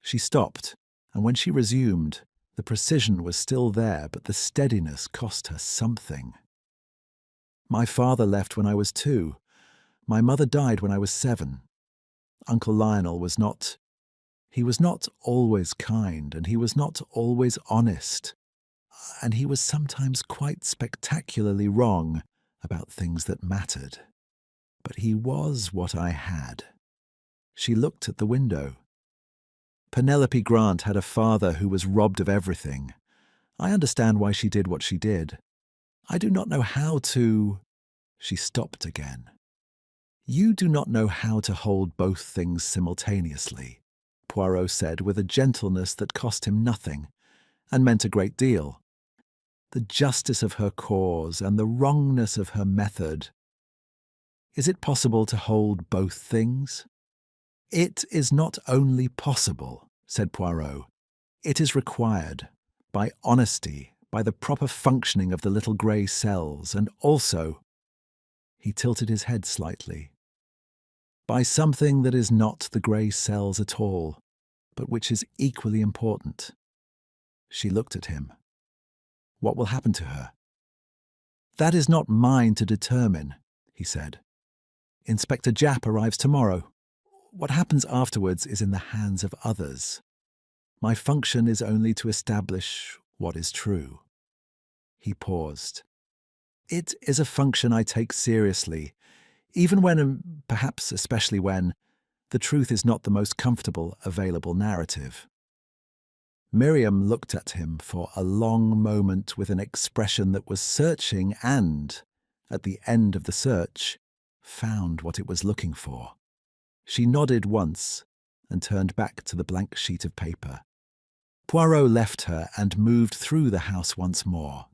She stopped, and when she resumed, the precision was still there, but the steadiness cost her something. "My father left when I was 2. My mother died when I was 7. Uncle Lionel was not— he was not always kind, and he was not always honest, and he was sometimes quite spectacularly wrong about things that mattered. But he was what I had." She looked at the window. "Penelope Grant had a father who was robbed of everything. I understand why she did what she did. I do not know how to—" She stopped again. "You do not know how to hold both things simultaneously," Poirot said with a gentleness that cost him nothing, and meant a great deal. "The justice of her cause and the wrongness of her method. Is it possible to hold both things?" "It is not only possible," said Poirot. "It is required, by honesty, by the proper functioning of the little grey cells, and also—" He tilted his head slightly. "By something that is not the grey cells at all, but which is equally important." She looked at him. "What will happen to her?" "That is not mine to determine," he said. "Inspector Japp arrives tomorrow. What happens afterwards is in the hands of others. My function is only to establish what is true." He paused. "It is a function I take seriously, even when, and perhaps especially when, the truth is not the most comfortable available narrative." Miriam looked at him for a long moment with an expression that was searching and, at the end of the search, found what it was looking for. She nodded once and turned back to the blank sheet of paper. Poirot left her and moved through the house once more.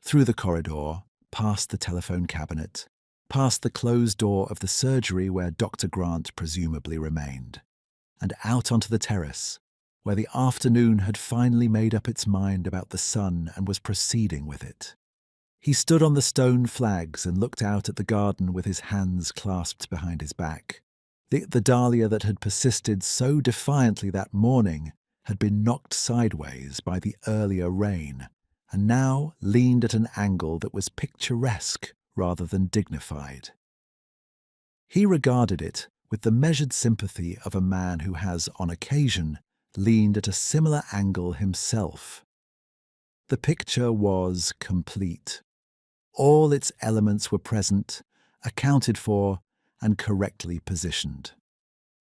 Through the corridor, past the telephone cabinet, past the closed door of the surgery where Dr. Grant presumably remained, and out onto the terrace, where the afternoon had finally made up its mind about the sun and was proceeding with it. He stood on the stone flags and looked out at the garden with his hands clasped behind his back. The dahlia that had persisted so defiantly that morning had been knocked sideways by the earlier rain, and now leaned at an angle that was picturesque rather than dignified. He regarded it with the measured sympathy of a man who has, on occasion, leaned at a similar angle himself. The picture was complete. All its elements were present, accounted for, and correctly positioned.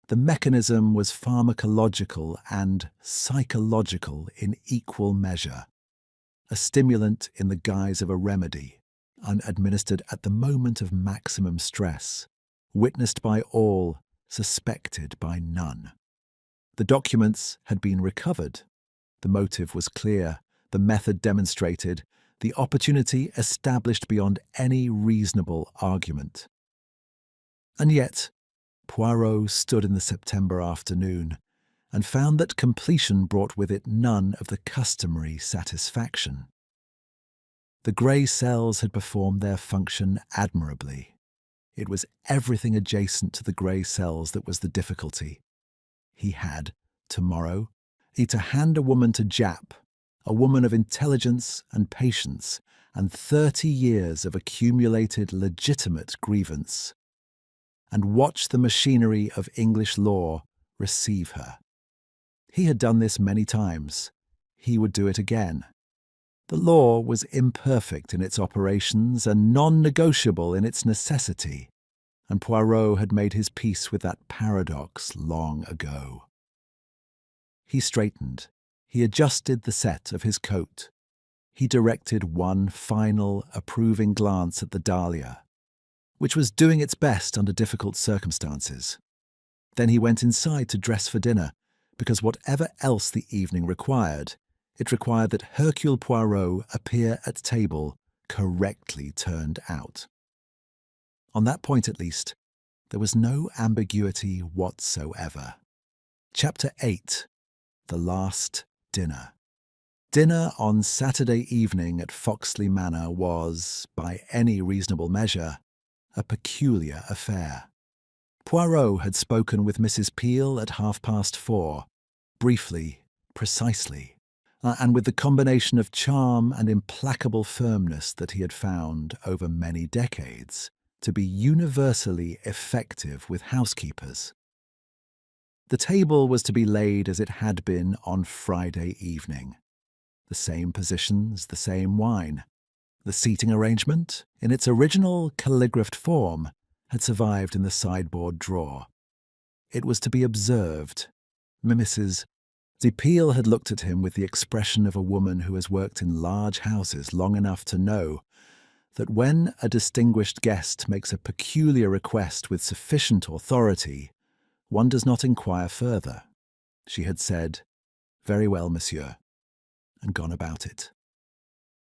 The mechanism was pharmacological and psychological in equal measure, a stimulant in the guise of a remedy, administered at the moment of maximum stress, witnessed by all suspected by none. The documents had been recovered. The motive was clear, the method demonstrated, the opportunity established beyond any reasonable argument. And yet, Poirot stood in the September afternoon and found that completion brought with it none of the customary satisfaction. The grey cells had performed their function admirably. It was everything adjacent to the grey cells that was the difficulty. He had, tomorrow, to hand a woman to Jap, a woman of intelligence and patience, and 30 years of accumulated legitimate grievance, and watch the machinery of English law receive her. He had done this many times. He would do it again. The law was imperfect in its operations and non-negotiable in its necessity, and Poirot had made his peace with that paradox long ago. He straightened. He adjusted the set of his coat. He directed one final, approving glance at the dahlia, which was doing its best under difficult circumstances. Then he went inside to dress for dinner, because whatever else the evening required, it required that Hercule Poirot appear at table correctly turned out. On that point at least, there was no ambiguity whatsoever. Chapter 8. The Last Dinner. Dinner on Saturday evening at Foxley Manor was, by any reasonable measure, a peculiar affair. Poirot had spoken with Mrs. Peel at 4:30, briefly, precisely, and with the combination of charm and implacable firmness that he had found over many decades to be universally effective with housekeepers. The table was to be laid as it had been on Friday evening. The same positions, the same wine. The seating arrangement, in its original calligraphed form, had survived in the sideboard drawer. It was to be observed. Mrs. Peel had looked at him with the expression of a woman who has worked in large houses long enough to know that when a distinguished guest makes a peculiar request with sufficient authority, one does not inquire further. She had said, "Very well, monsieur," and gone about it.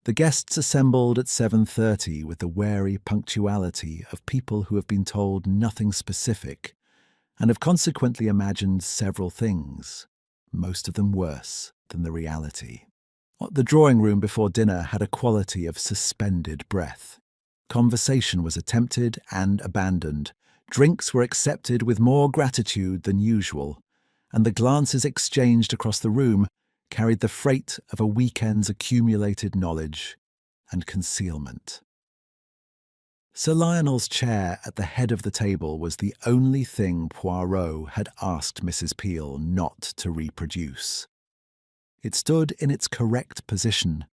The guests assembled at 7:30 with the wary punctuality of people who have been told nothing specific and have consequently imagined several things, most of them worse than the reality. The drawing-room before dinner had a quality of suspended breath. Conversation was attempted and abandoned. Drinks were accepted with more gratitude than usual, and the glances exchanged across the room carried the freight of a weekend's accumulated knowledge and concealment. Sir Lionel's chair at the head of the table was the only thing Poirot had asked Mrs. Peel not to reproduce. It stood in its correct position,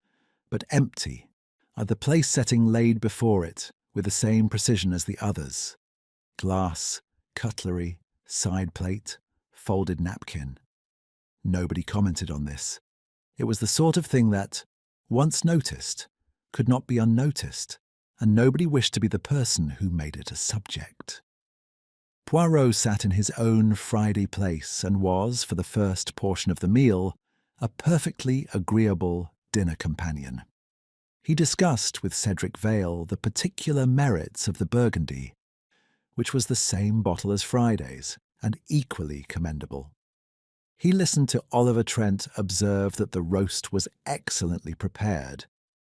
but empty, the place setting laid before it with the same precision as the others. Glass, cutlery, side plate, folded napkin. Nobody commented on this. It was the sort of thing that, once noticed, could not be unnoticed, and nobody wished to be the person who made it a subject. Poirot sat in his own Friday place and was, for the first portion of the meal, a perfectly agreeable dinner companion. He discussed with Cedric Vale the particular merits of the Burgundy, which was the same bottle as Friday's, and equally commendable. He listened to Oliver Trent observe that the roast was excellently prepared,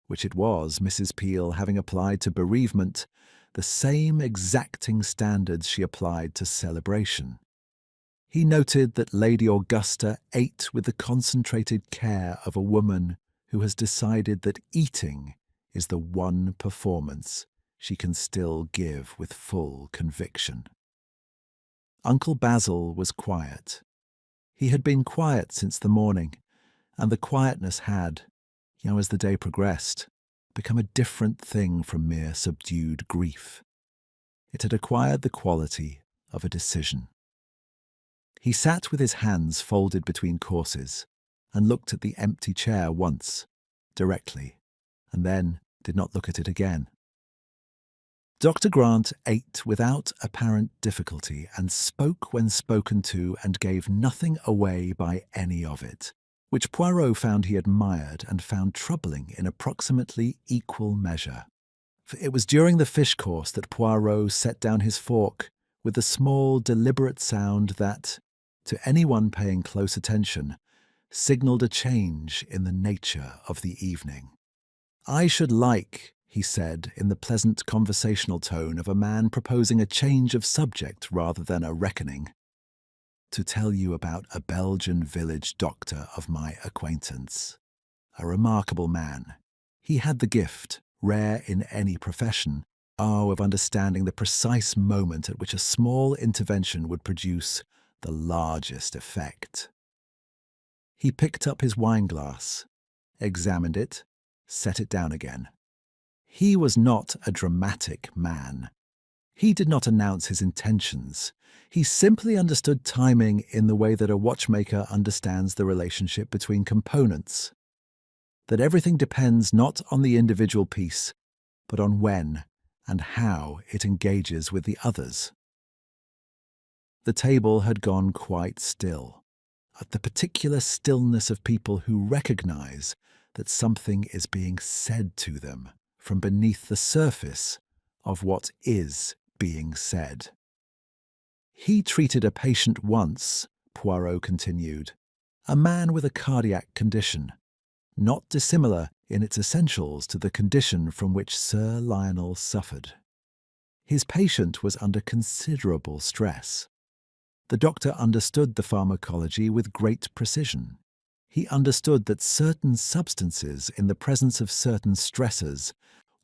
which it was, Mrs. Peel having applied to bereavement the same exacting standards she applied to celebration. He noted that Lady Augusta ate with the concentrated care of a woman who has decided that eating is the one performance she can still give with full conviction. Uncle Basil was quiet. He had been quiet since the morning, and the quietness had, as the day progressed, become a different thing from mere subdued grief. It had acquired the quality of a decision. He sat with his hands folded between courses and looked at the empty chair once, directly, and then did not look at it again. Dr. Grant ate without apparent difficulty and spoke when spoken to and gave nothing away by any of it, which Poirot found he admired and found troubling in approximately equal measure. For it was during the fish course that Poirot set down his fork with the small, deliberate sound that, to anyone paying close attention, signalled a change in the nature of the evening. "I should like," he said in the pleasant conversational tone of a man proposing a change of subject rather than a reckoning, "to tell you about a Belgian village doctor of my acquaintance. A remarkable man. He had the gift, rare in any profession, of understanding the precise moment at which a small intervention would produce the largest effect." He picked up his wineglass, examined it, set it down again. He was not a dramatic man. He did not announce his intentions. He simply understood timing in the way that a watchmaker understands the relationship between components. That everything depends not on the individual piece, but on when and how it engages with the others. The table had gone quite still, the particular stillness of people who recognize that something is being said to them from beneath the surface of what is being said. "He treated a patient once," Poirot continued, "a man with a cardiac condition, not dissimilar in its essentials to the condition from which Sir Lionel suffered. His patient was under considerable stress. The doctor understood the pharmacology with great precision. He understood that certain substances in the presence of certain stressors,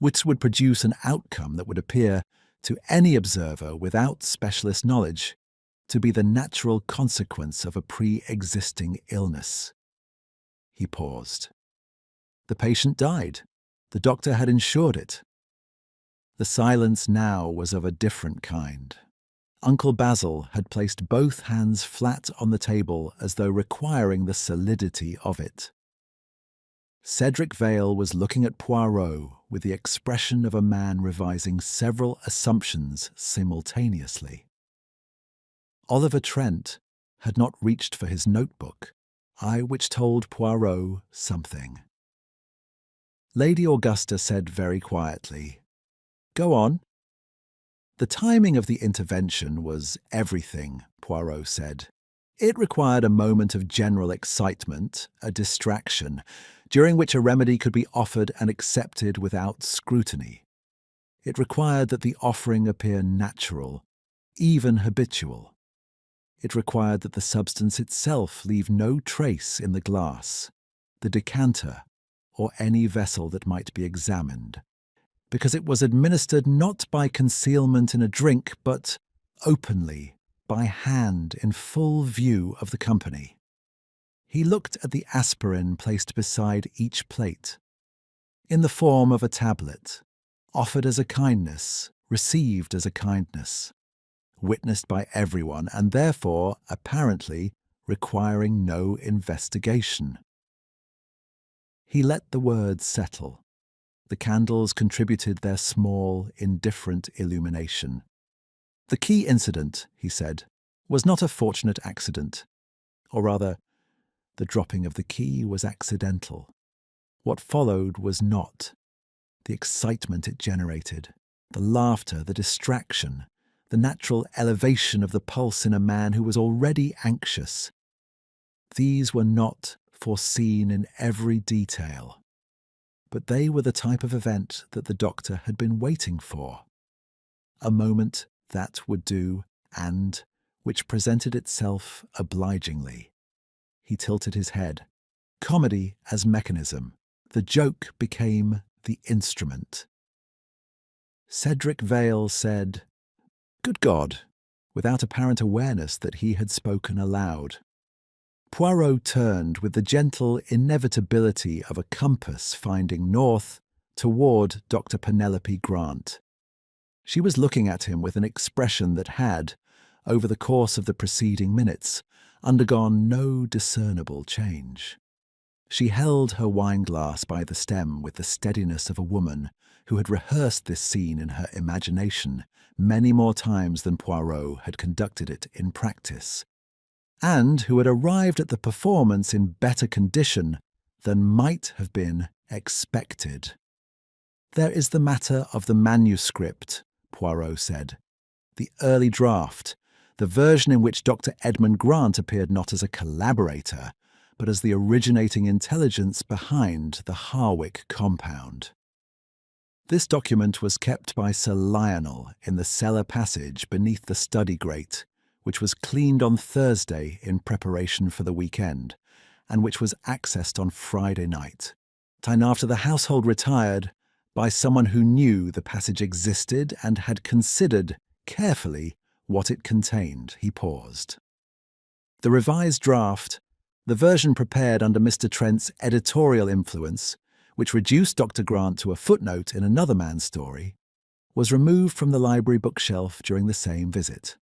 which would produce an outcome that would appear, to any observer without specialist knowledge, to be the natural consequence of a pre-existing illness." He paused. "The patient died. The doctor had insured it." The silence now was of a different kind. Uncle Basil had placed both hands flat on the table as though requiring the solidity of it. Cedric Vale was looking at Poirot with the expression of a man revising several assumptions simultaneously. Oliver Trent had not reached for his notebook, which told Poirot something. Lady Augusta said very quietly, "Go on." "The timing of the intervention was everything," Poirot said. "It required a moment of general excitement, a distraction, during which a remedy could be offered and accepted without scrutiny. It required that the offering appear natural, even habitual. It required that the substance itself leave no trace in the glass, the decanter, or any vessel that might be examined, because it was administered not by concealment in a drink, but openly, by hand, in full view of the company." He looked at the aspirin placed beside each plate, in the form of a tablet, offered as a kindness, received as a kindness, witnessed by everyone, and therefore, apparently, requiring no investigation. He let the words settle. The candles contributed their small, indifferent illumination. "The key incident," he said, "was not a fortunate accident. Or rather, the dropping of the key was accidental. What followed was not. The excitement it generated, the laughter, the distraction, the natural elevation of the pulse in a man who was already anxious. These were not foreseen in every detail. But they were the type of event that the doctor had been waiting for. A moment that would do, and which presented itself obligingly. He tilted his head. Comedy as mechanism. The joke became the instrument. Cedric Vale said, "Good God," without apparent awareness that he had spoken aloud. Poirot turned with the gentle inevitability of a compass finding north toward Dr. Penelope Grant. She was looking at him with an expression that had, over the course of the preceding minutes, undergone no discernible change. She held her wine-glass by the stem with the steadiness of a woman who had rehearsed this scene in her imagination many more times than Poirot had conducted it in practice, and who had arrived at the performance in better condition than might have been expected. "There is the matter of the manuscript," Poirot said. "The early draft, the version in which Dr. Edmund Grant appeared not as a collaborator, but as the originating intelligence behind the Harwick compound. This document was kept by Sir Lionel in the cellar passage beneath the study grate, which was cleaned on Thursday in preparation for the weekend, and which was accessed on Friday night, time after the household retired, by someone who knew the passage existed and had considered carefully what it contained." He paused. "The revised draft, the version prepared under Mr. Trent's editorial influence, which reduced Dr. Grant to a footnote in another man's story, was removed from the library bookshelf during the same visit.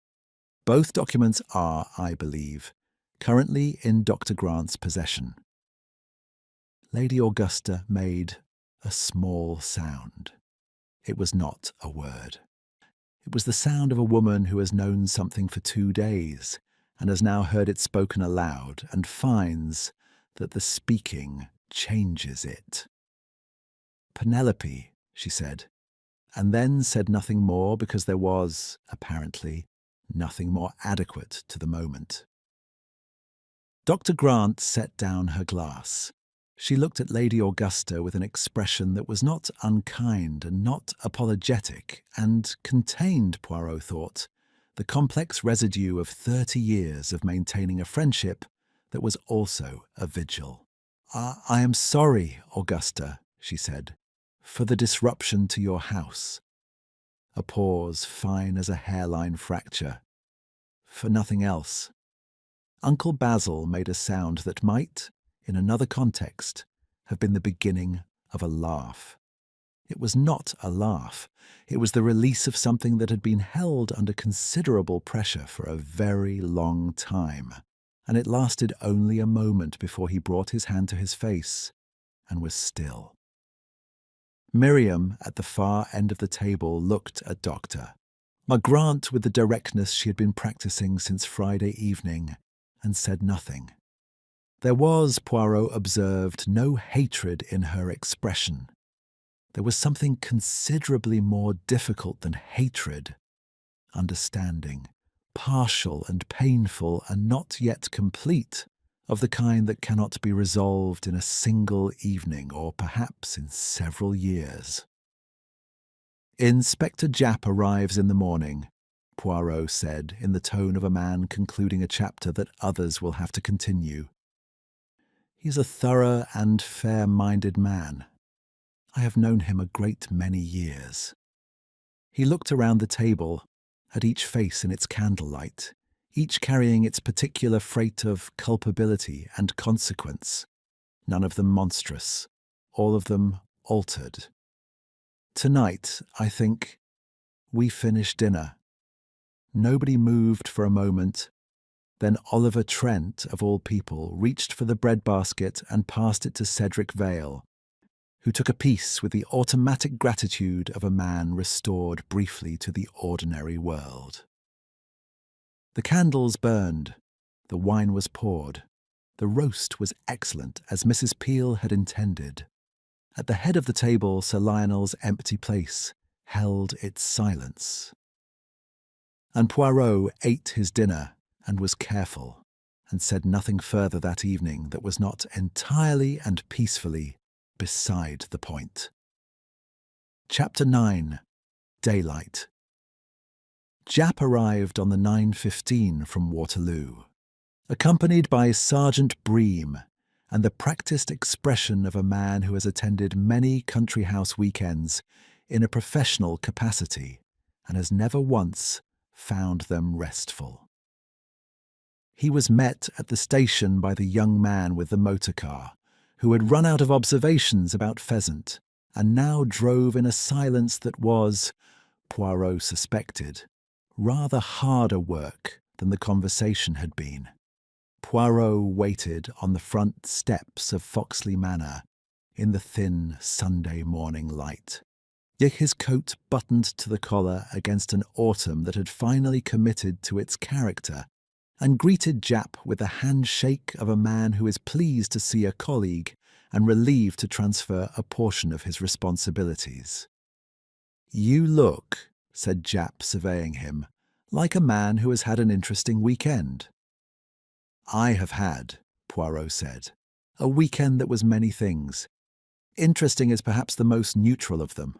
Both documents are, I believe, currently in Dr. Grant's possession." Lady Augusta made a small sound. It was not a word. It was the sound of a woman who has known something for 2 days and has now heard it spoken aloud and finds that the speaking changes it. "Penelope," she said, and then said nothing more because there was, apparently, nothing more adequate to the moment. Dr. Grant set down her glass. She looked at Lady Augusta with an expression that was not unkind and not apologetic, and contained, Poirot thought, the complex residue of 30 years of maintaining a friendship that was also a vigil. I am sorry, Augusta," she said, "for the disruption to your house." A pause fine as a hairline fracture. "For nothing else." Uncle Basil made a sound that might, in another context, have been the beginning of a laugh. It was not a laugh. It was the release of something that had been held under considerable pressure for a very long time, and it lasted only a moment before he brought his hand to his face and was still. Miriam, at the far end of the table, looked at Dr. Grant with the directness she had been practicing since Friday evening, and said nothing. There was, Poirot observed, no hatred in her expression. There was something considerably more difficult than hatred: understanding, partial and painful and not yet complete, of the kind that cannot be resolved in a single evening or perhaps in several years. "Inspector Japp arrives in the morning," Poirot said in the tone of a man concluding a chapter that others will have to continue. "He's a thorough and fair-minded man. I have known him a great many years." He looked around the table, at each face in its candlelight, each carrying its particular freight of culpability and consequence, none of them monstrous, all of them altered. "Tonight, I think, we finished dinner. Nobody moved for a moment. Then Oliver Trent, of all people, reached for the breadbasket and passed it to Cedric Vale, who took a piece with the automatic gratitude of a man restored briefly to the ordinary world. The candles burned, the wine was poured, the roast was excellent as Mrs. Peel had intended. At the head of the table, Sir Lionel's empty place held its silence. And Poirot ate his dinner and was careful, and said nothing further that evening that was not entirely and peacefully beside the point. Chapter 9. Daylight. Japp arrived on the 9:15 from Waterloo, accompanied by Sergeant Bream, and the practised expression of a man who has attended many country house weekends in a professional capacity and has never once found them restful. He was met at the station by the young man with the motor car, who had run out of observations about pheasant, and now drove in a silence that was, Poirot suspected, rather harder work than the conversation had been. Poirot waited on the front steps of Foxley Manor in the thin Sunday morning light. His coat buttoned to the collar against an autumn that had finally committed to its character, and greeted Japp with the handshake of a man who is pleased to see a colleague and relieved to transfer a portion of his responsibilities. "You look," said Japp, surveying him, "like a man who has had an interesting weekend." "I have had," Poirot said, "a weekend that was many things. Interesting is perhaps the most neutral of them."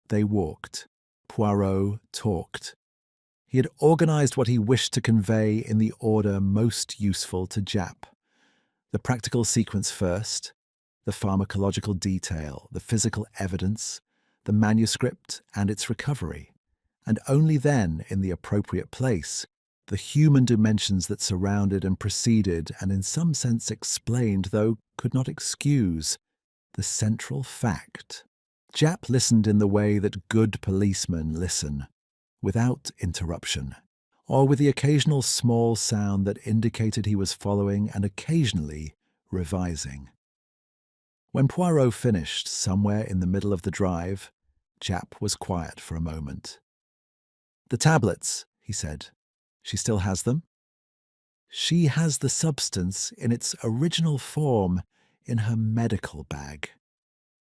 They walked. Poirot talked. He had organised what he wished to convey in the order most useful to Japp. The practical sequence first, the pharmacological detail, the physical evidence, the manuscript and its recovery, and only then, in the appropriate place, the human dimensions that surrounded and preceded and in some sense explained, though could not excuse, the central fact. Japp listened in the way that good policemen listen, without interruption, or with the occasional small sound that indicated he was following and occasionally revising. When Poirot finished, somewhere in the middle of the drive, Japp was quiet for a moment. "The tablets," he said. "She still has them?" "She has the substance in its original form in her medical bag.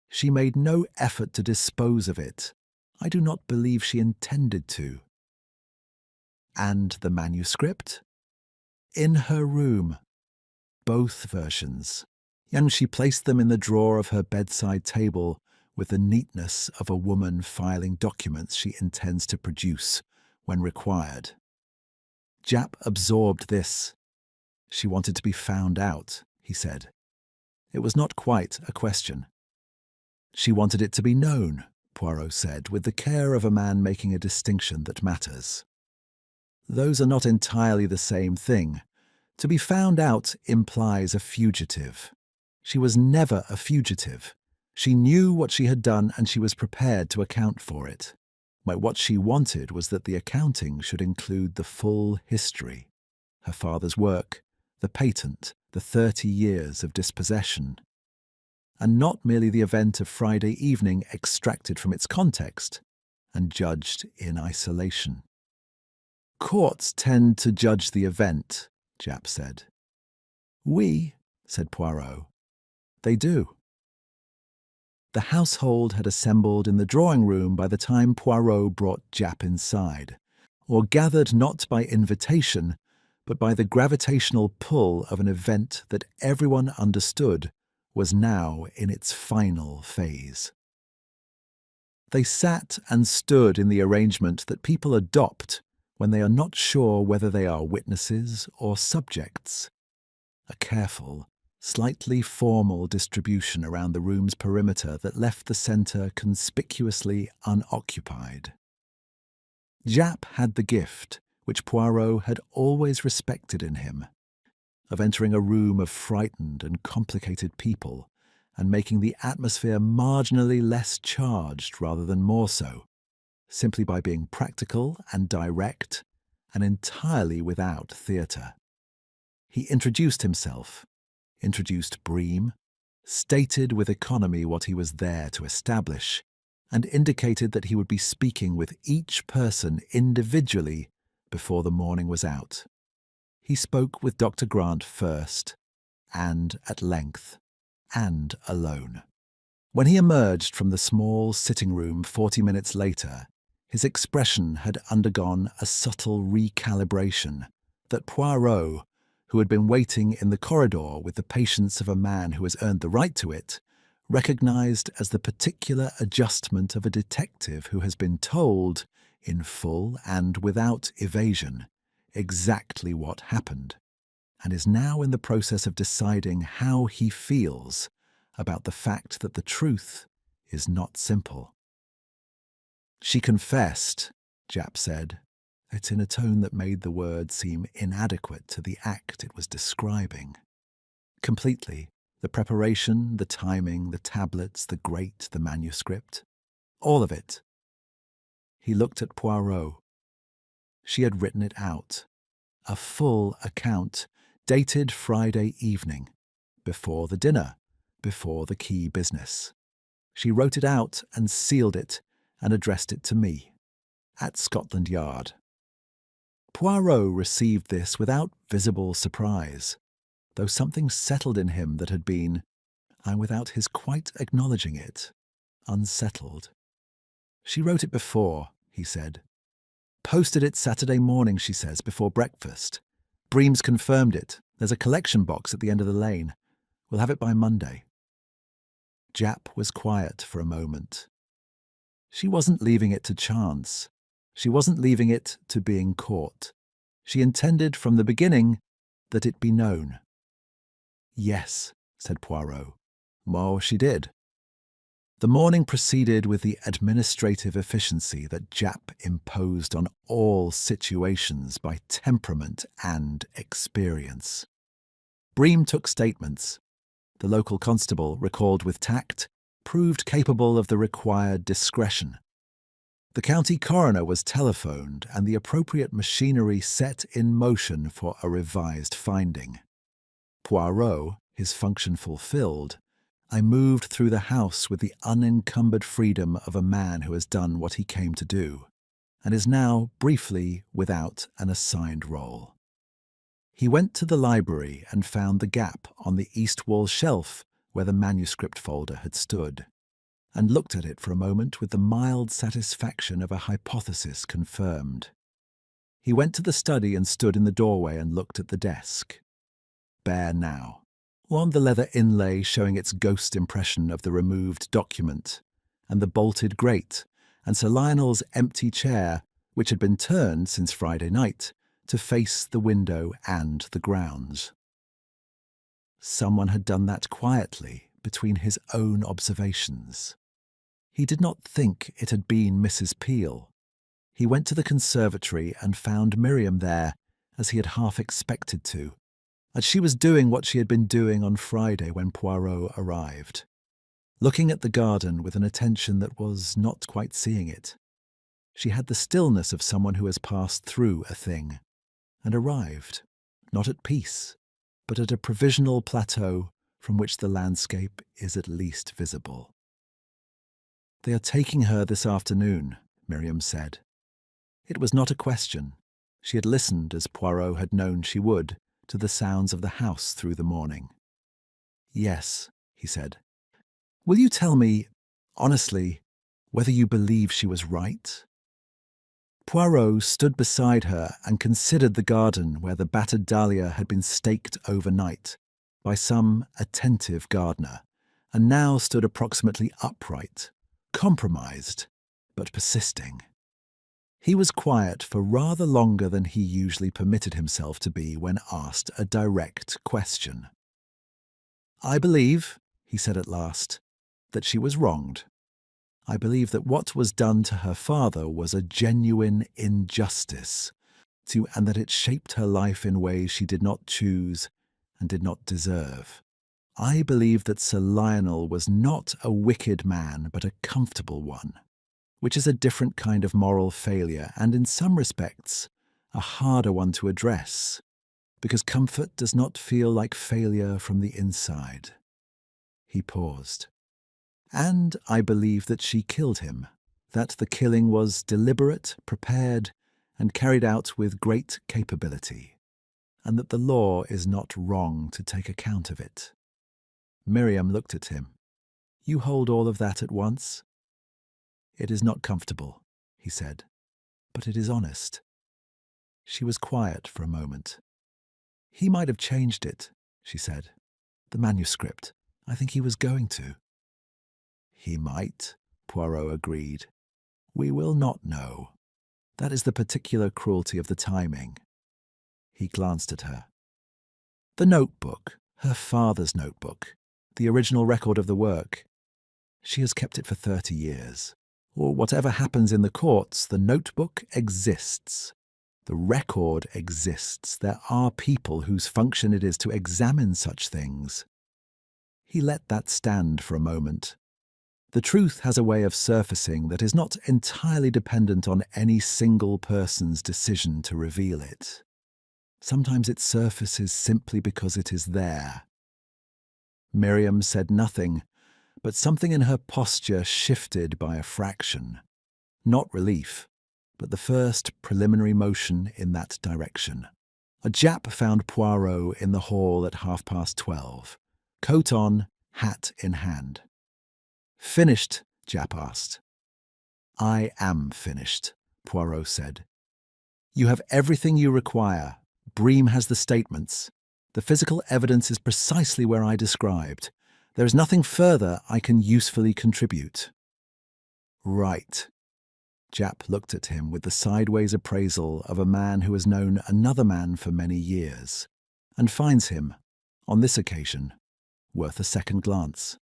She made no effort to dispose of it. I do not believe she intended to." "And the manuscript?" "In her room. Both versions. And she placed them in the drawer of her bedside table with the neatness of a woman filing documents she intends to produce when required." Japp absorbed this. "She wanted to be found out," he said. It was not quite a question. "She wanted it to be known," Poirot said, with the care of a man making a distinction that matters. "Those are not entirely the same thing. To be found out implies a fugitive. She was never a fugitive. She knew what she had done and she was prepared to account for it. What she wanted was that the accounting should include the full history. Her father's work, the patent, the 30 years of dispossession. And not merely the event of Friday evening extracted from its context and judged in isolation. "Courts tend to judge the event," Japp said. "Oui," said Poirot. "They do." The household had assembled in the drawing-room by the time Poirot brought Japp inside, or gathered not by invitation, but by the gravitational pull of an event that everyone understood was now in its final phase. They sat and stood in the arrangement that people adopt when they are not sure whether they are witnesses or subjects. A careful, slightly formal distribution around the room's perimeter that left the centre conspicuously unoccupied. Japp had the gift, which Poirot had always respected in him, of entering a room of frightened and complicated people and making the atmosphere marginally less charged rather than more so, simply by being practical and direct and entirely without theatre. He introduced himself, introduced Bream, stated with economy what he was there to establish, and indicated that he would be speaking with each person individually before the morning was out. He spoke with Dr. Grant first, and at length, and alone. When he emerged from the small sitting room 40 minutes later, his expression had undergone a subtle recalibration that Poirot, who had been waiting in the corridor with the patience of a man who has earned the right to it, recognized as the particular adjustment of a detective who has been told, in full and without evasion, exactly what happened, and is now in the process of deciding how he feels about the fact that the truth is not simple. "She confessed," Japp said. It's in a tone that made the word seem inadequate to the act it was describing. "Completely. The preparation, the timing, the tablets, the grate, the manuscript. All of it." He looked at Poirot. She had written it out. A full account, dated Friday evening, before the dinner, before the key business. She wrote it out and sealed it and addressed it to me, at Scotland Yard. Poirot received this without visible surprise, though something settled in him that had been, and without his quite acknowledging it, unsettled. She wrote it before, he said. Posted it Saturday morning, she says, before breakfast. Bream's confirmed it. There's a collection box at the end of the lane. We'll have it by Monday. Jap was quiet for a moment. She wasn't leaving it to chance. She wasn't leaving it to being caught. She intended from the beginning that it be known. Yes, said Poirot. Well, she did. The morning proceeded with the administrative efficiency that Jap imposed on all situations by temperament and experience. Bream took statements. The local constable, recalled with tact, proved capable of the required discretion. The county coroner was telephoned and the appropriate machinery set in motion for a revised finding. Poirot, his function fulfilled, I moved through the house with the unencumbered freedom of a man who has done what he came to do, and is now, briefly, without an assigned role. He went to the library and found the gap on the east wall shelf where the manuscript folder had stood, and looked at it for a moment with the mild satisfaction of a hypothesis confirmed. He went to the study and stood in the doorway and looked at the desk. Bare now. On the leather inlay showing its ghost impression of the removed document, and the bolted grate, and Sir Lionel's empty chair, which had been turned since Friday night to face the window and the grounds. Someone had done that quietly between his own observations. He did not think it had been Mrs. Peel. He went to the conservatory and found Miriam there, as he had half expected to, and she was doing what she had been doing on Friday when Poirot arrived, looking at the garden with an attention that was not quite seeing it. She had the stillness of someone who has passed through a thing, and arrived, not at peace, but at a provisional plateau from which the landscape is at least visible. They are taking her this afternoon, Miriam said. It was not a question. She had listened, as Poirot had known she would, to the sounds of the house through the morning. Yes, he said. Will you tell me, honestly, whether you believe she was right? Poirot stood beside her and considered the garden where the battered dahlia had been staked overnight by some attentive gardener, and now stood approximately upright, compromised, but persisting. He was quiet for rather longer than he usually permitted himself to be when asked a direct question. I believe, he said at last, that she was wronged. I believe that what was done to her father was a genuine injustice, and that it shaped her life in ways she did not choose and did not deserve. I believe that Sir Lionel was not a wicked man, but a comfortable one, which is a different kind of moral failure and, in some respects, a harder one to address, because comfort does not feel like failure from the inside. He paused. And I believe that she killed him, that the killing was deliberate, prepared, and carried out with great capability, and that the law is not wrong to take account of it. Miriam looked at him. You hold all of that at once? It is not comfortable, he said, but it is honest. She was quiet for a moment. He might have changed it, she said. The manuscript. I think he was going to. He might, Poirot agreed. We will not know. That is the particular cruelty of the timing. He glanced at her. The notebook, her father's notebook, the original record of the work. She has kept it for 30 years. Or whatever happens in the courts, the notebook exists. The record exists. There are people whose function it is to examine such things. He let that stand for a moment. The truth has a way of surfacing that is not entirely dependent on any single person's decision to reveal it. Sometimes it surfaces simply because it is there. Miriam said nothing, but something in her posture shifted by a fraction. Not relief, but the first preliminary motion in that direction. A Jap found Poirot in the hall at 12:30, coat on, hat in hand. "Finished?" Jap asked. "I am finished," Poirot said. "You have everything you require. Bream has the statements. The physical evidence is precisely where I described. There is nothing further I can usefully contribute." "Right." Jap looked at him with the sideways appraisal of a man who has known another man for many years, and finds him, on this occasion, worth a second glance.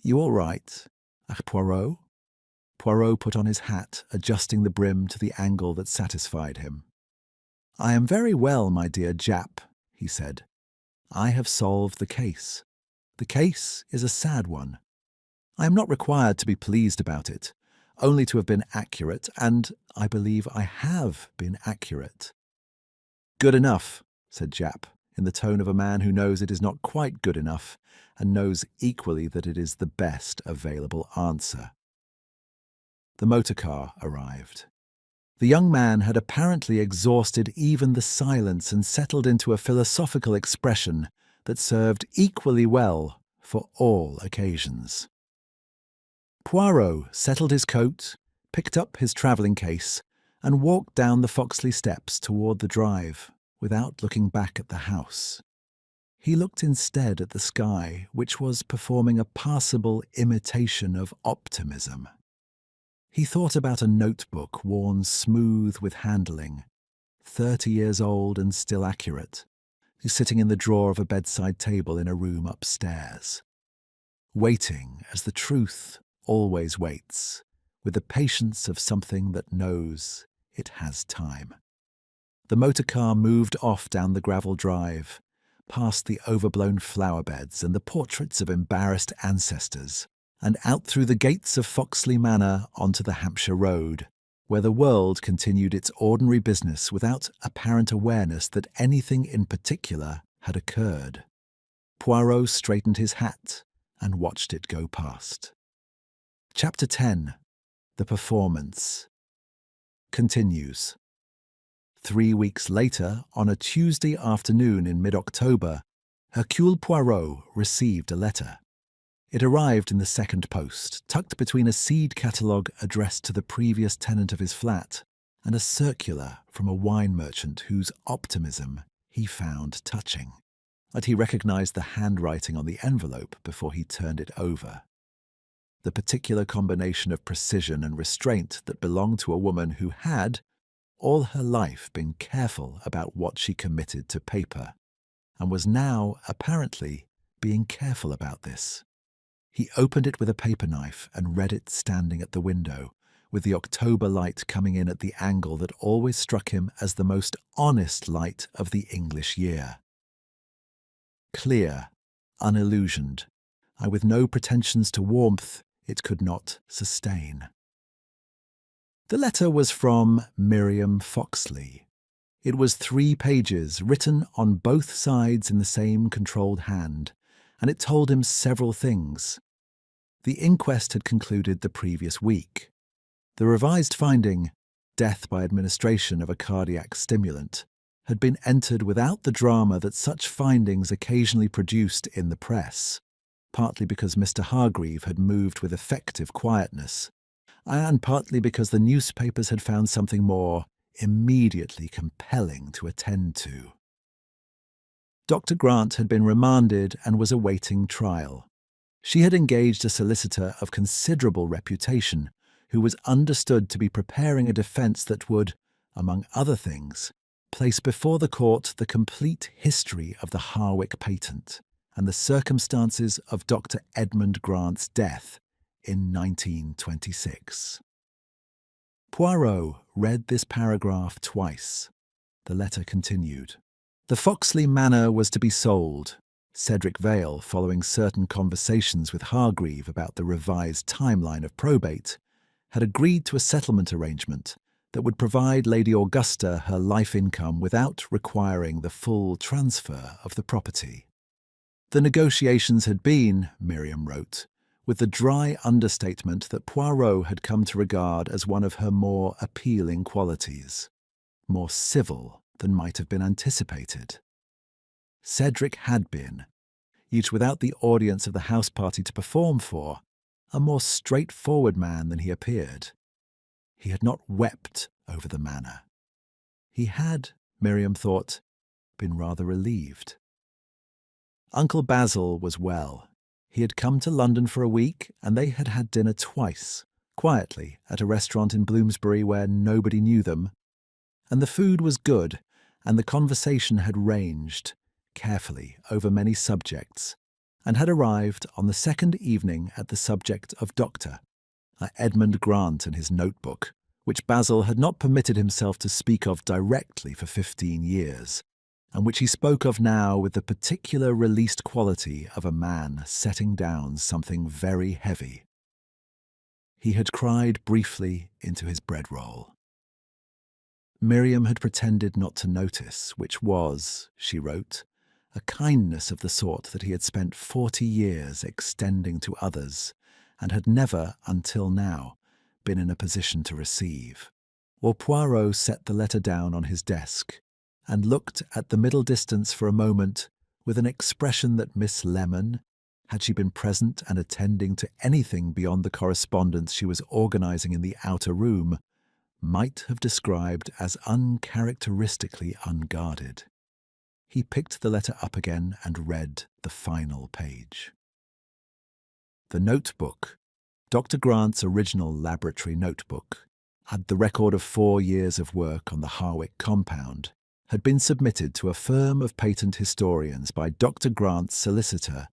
"You all right, Poirot?" Poirot put on his hat, adjusting the brim to the angle that satisfied him. "I am very well, my dear Jap," he said. "I have solved the case. The case is a sad one. I am not required to be pleased about it, only to have been accurate, and I believe I have been accurate." "Good enough," said Jap, in the tone of a man who knows it is not quite good enough, and knows equally that it is the best available answer. The motor car arrived. The young man had apparently exhausted even the silence and settled into a philosophical expression that served equally well for all occasions. Poirot settled his coat, picked up his travelling case, and walked down the Foxley steps toward the drive, without looking back at the house. He looked instead at the sky, which was performing a passable imitation of optimism. He thought about a notebook worn smooth with handling, 30 years old and still accurate, sitting in the drawer of a bedside table in a room upstairs. Waiting as the truth always waits, with the patience of something that knows it has time. The motor car moved off down the gravel drive, past the overblown flower beds and the portraits of embarrassed ancestors, and out through the gates of Foxley Manor onto the Hampshire Road, where the world continued its ordinary business without apparent awareness that anything in particular had occurred. Poirot straightened his hat and watched it go past. Chapter 10. The Performance continues. 3 weeks later, on a Tuesday afternoon in mid-October, Hercule Poirot received a letter. It arrived in the second post, tucked between a seed catalogue addressed to the previous tenant of his flat and a circular from a wine merchant whose optimism he found touching. But he recognised the handwriting on the envelope before he turned it over. The particular combination of precision and restraint that belonged to a woman who had, all her life, been careful about what she committed to paper, and was now, apparently, being careful about this. He opened it with a paper knife and read it standing at the window, with the October light coming in at the angle that always struck him as the most honest light of the English year. Clear, unillusioned, and with no pretensions to warmth it could not sustain. The letter was from Miriam Foxley. It was 3 pages, written on both sides in the same controlled hand, and it told him several things. The inquest had concluded the previous week. The revised finding, death by administration of a cardiac stimulant, had been entered without the drama that such findings occasionally produced in the press, partly because Mr. Hargreave had moved with effective quietness, and partly because the newspapers had found something more immediately compelling to attend to. Dr. Grant had been remanded and was awaiting trial. She had engaged a solicitor of considerable reputation who was understood to be preparing a defence that would, among other things, place before the court the complete history of the Harwick patent and the circumstances of Dr. Edmund Grant's death in 1926. Poirot read this paragraph twice. The letter continued. The Foxley Manor was to be sold. Cedric Vale, following certain conversations with Hargreave about the revised timeline of probate, had agreed to a settlement arrangement that would provide Lady Augusta her life income without requiring the full transfer of the property. The negotiations had been, Miriam wrote, with the dry understatement that Poirot had come to regard as one of her more appealing qualities, more civil than might have been anticipated. Cedric had been, each without the audience of the house party to perform for, a more straightforward man than he appeared. He had not wept over the manor. He had, Miriam thought, been rather relieved. Uncle Basil was well. He had come to London for a week, and they had had dinner twice, quietly, at a restaurant in Bloomsbury where nobody knew them. And the food was good, and the conversation had ranged, carefully, over many subjects, and had arrived on the second evening at the subject of Doctor, Edmund Grant and his notebook, which Basil had not permitted himself to speak of directly for 15 years, and which he spoke of now with the particular released quality of a man setting down something very heavy. He had cried briefly into his bread roll. Miriam had pretended not to notice, which was, she wrote, a kindness of the sort that he had spent 40 years extending to others, and had never, until now, been in a position to receive. While Poirot set the letter down on his desk, and looked at the middle distance for a moment with an expression that Miss Lemon, had she been present and attending to anything beyond the correspondence she was organising in the outer room, might have described as uncharacteristically unguarded. He picked the letter up again and read the final page. The notebook, Dr. Grant's original laboratory notebook, had the record of 4 years of work on the Harwick compound, had been submitted to a firm of patent historians by Dr. Grant's solicitor,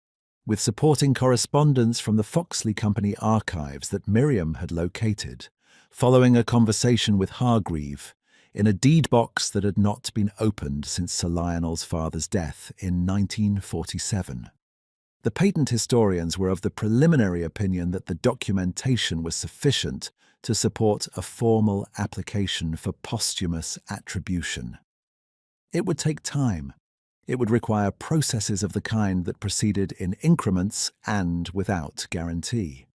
with supporting correspondence from the Foxley Company archives that Miriam had located, following a conversation with Hargreave, in a deed box that had not been opened since Sir Lionel's father's death in 1947. The patent historians were of the preliminary opinion that the documentation was sufficient to support a formal application for posthumous attribution. It would take time. It would require processes of the kind that proceeded in increments and without guarantee.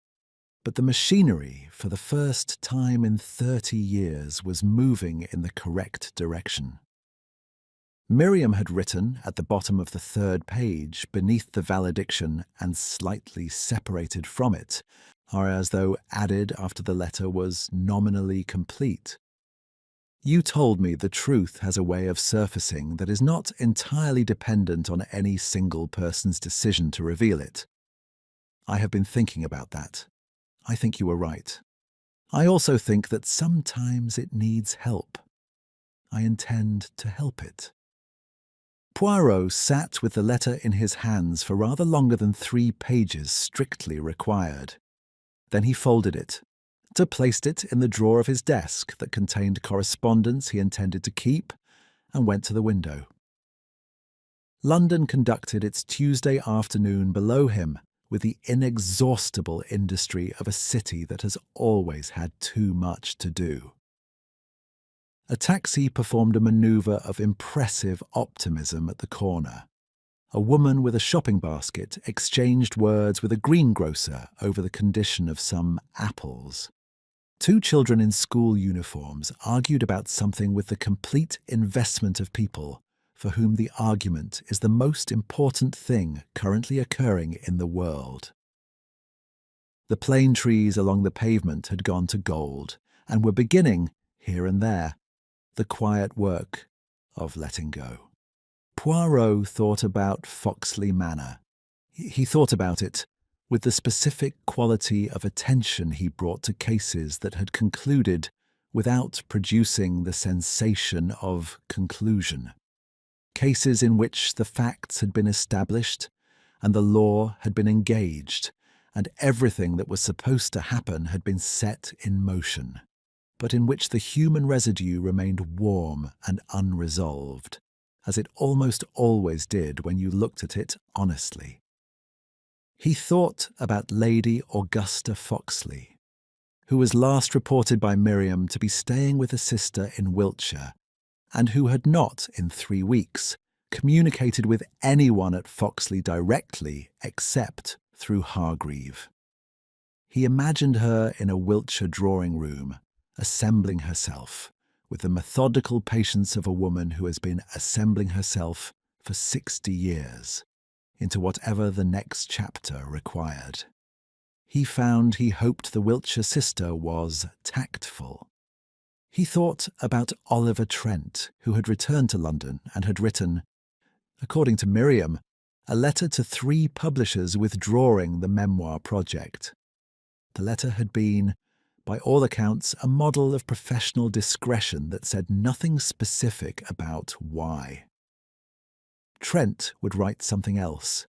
But the machinery, for the first time in 30 years, was moving in the correct direction. Miriam had written at the bottom of the 3rd page, beneath the valediction and slightly separated from it, or as though added after the letter was nominally complete. You told me the truth has a way of surfacing that is not entirely dependent on any single person's decision to reveal it. I have been thinking about that. I think you were right. I also think that sometimes it needs help. I intend to help it. Poirot sat with the letter in his hands for rather longer than 3 pages strictly required. Then he folded it, placed it in the drawer of his desk that contained correspondence he intended to keep, and went to the window. London conducted its Tuesday afternoon below him with the inexhaustible industry of a city that has always had too much to do. A taxi performed a manoeuvre of impressive optimism at the corner. A woman with a shopping basket exchanged words with a greengrocer over the condition of some apples. 2 children in school uniforms argued about something with the complete investment of people for whom the argument is the most important thing currently occurring in the world. The plane trees along the pavement had gone to gold and were beginning, here and there, the quiet work of letting go. Poirot thought about Foxley Manor. He thought about it with the specific quality of attention he brought to cases that had concluded without producing the sensation of conclusion. Cases in which the facts had been established and the law had been engaged, and everything that was supposed to happen had been set in motion, but in which the human residue remained warm and unresolved, as it almost always did when you looked at it honestly. He thought about Lady Augusta Foxley. who was last reported by Miriam to be staying with a sister in Wiltshire, and who had not, in 3 weeks, communicated with anyone at Foxley directly except through Hargreave. He imagined her in a Wiltshire drawing room, assembling herself, with the methodical patience of a woman who has been assembling herself for 60 years, into whatever the next chapter required. He found he hoped the Wiltshire sister was tactful. He thought about Oliver Trent, who had returned to London and had written, according to Miriam, a letter to 3 publishers withdrawing the memoir project. The letter had been, by all accounts, a model of professional discretion that said nothing specific about why. Trent would write something else.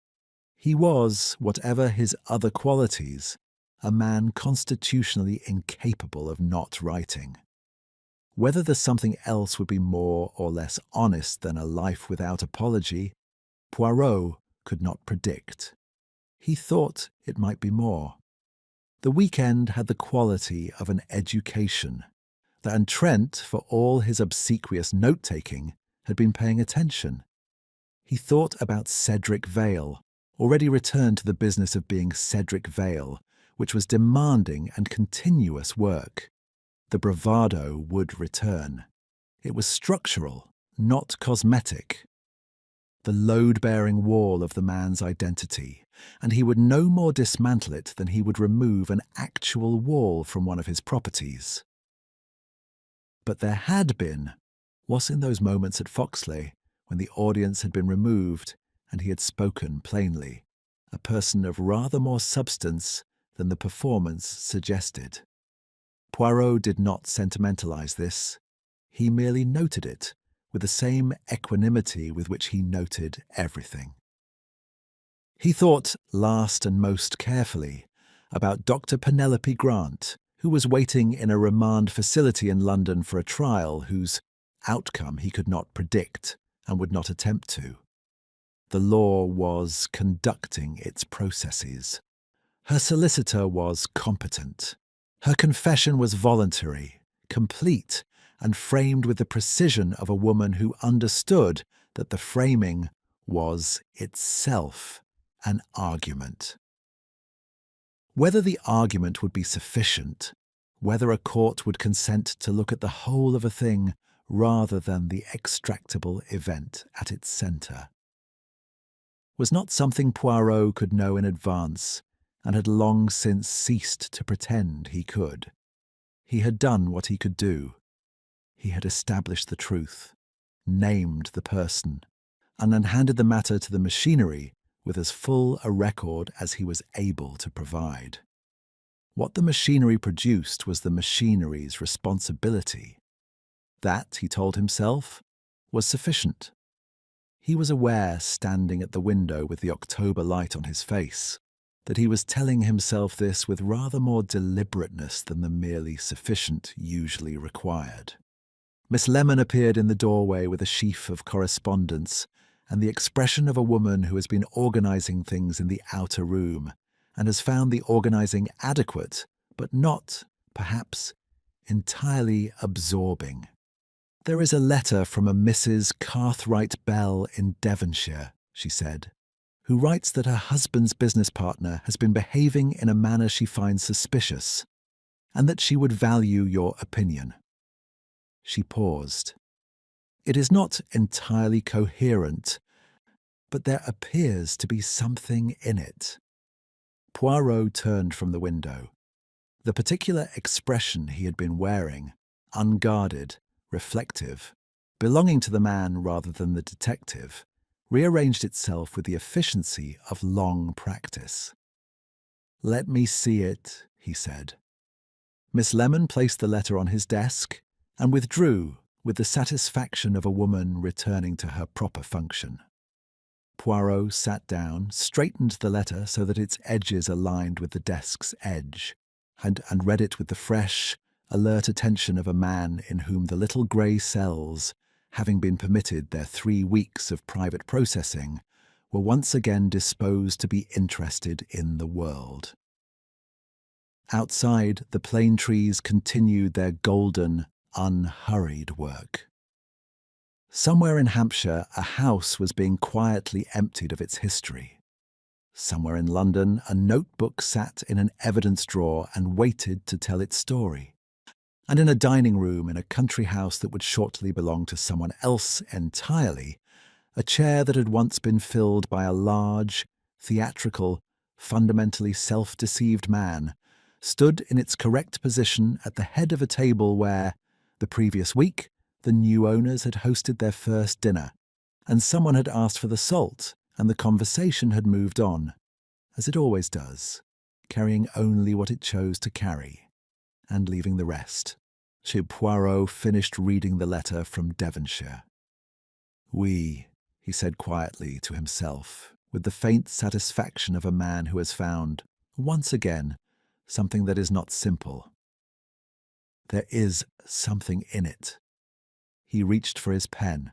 He was, whatever his other qualities, a man constitutionally incapable of not writing. Whether the something else would be more or less honest than a life without apology, Poirot could not predict. He thought it might be more. The weekend had the quality of an education, and Trent, for all his obsequious note-taking, had been paying attention. He thought about Cedric Vale, already returned to the business of being Cedric Vale, which was demanding and continuous work. The bravado would return. It was structural, not cosmetic. The load-bearing wall of the man's identity, and he would no more dismantle it than he would remove an actual wall from one of his properties. But there had been, was in those moments at Foxley, when the audience had been removed and he had spoken plainly, a person of rather more substance than the performance suggested. Poirot did not sentimentalize this. He merely noted it, with the same equanimity with which he noted everything. He thought last and most carefully about Dr. Penelope Grant, who was waiting in a remand facility in London for a trial whose outcome he could not predict and would not attempt to. The law was conducting its processes. Her solicitor was competent. Her confession was voluntary, complete, and framed with the precision of a woman who understood that the framing was itself an argument. Whether the argument would be sufficient, whether a court would consent to look at the whole of a thing rather than the extractable event at its centre, was not something Poirot could know in advance and had long since ceased to pretend he could. He had done what he could do. He had established the truth, named the person, and then handed the matter to the machinery with as full a record as he was able to provide. What the machinery produced was the machinery's responsibility. That, he told himself, was sufficient. He was aware, standing at the window with the October light on his face, that he was telling himself this with rather more deliberateness than the merely sufficient usually required. Miss Lemon appeared in the doorway with a sheaf of correspondence and the expression of a woman who has been organising things in the outer room and has found the organising adequate, but not, perhaps, entirely absorbing. "There is a letter from a Mrs. Cartwright Bell in Devonshire," she said, "who writes that her husband's business partner has been behaving in a manner she finds suspicious, and that she would value your opinion." She paused. "It is not entirely coherent, but there appears to be something in it." Poirot turned from the window. The particular expression he had been wearing, unguarded, reflective, belonging to the man rather than the detective, rearranged itself with the efficiency of long practice. "Let me see it," he said. Miss Lemon placed the letter on his desk and withdrew with the satisfaction of a woman returning to her proper function. Poirot sat down, straightened the letter so that its edges aligned with the desk's edge, and read it with the fresh, alert attention of a man in whom the little grey cells, having been permitted their 3 weeks of private processing, were once again disposed to be interested in the world. Outside, the plane trees continued their golden, unhurried work. Somewhere in Hampshire, a house was being quietly emptied of its history. Somewhere in London, a notebook sat in an evidence drawer and waited to tell its story. And in a dining room in a country house that would shortly belong to someone else entirely, a chair that had once been filled by a large, theatrical, fundamentally self-deceived man stood in its correct position at the head of a table where, the previous week, the new owners had hosted their first dinner, and someone had asked for the salt, and the conversation had moved on, as it always does, carrying only what it chose to carry, and leaving the rest. Hercule Poirot finished reading the letter from Devonshire. "We," he said quietly to himself, with the faint satisfaction of a man who has found, once again, something that is not simple. There is something in it. He reached for his pen,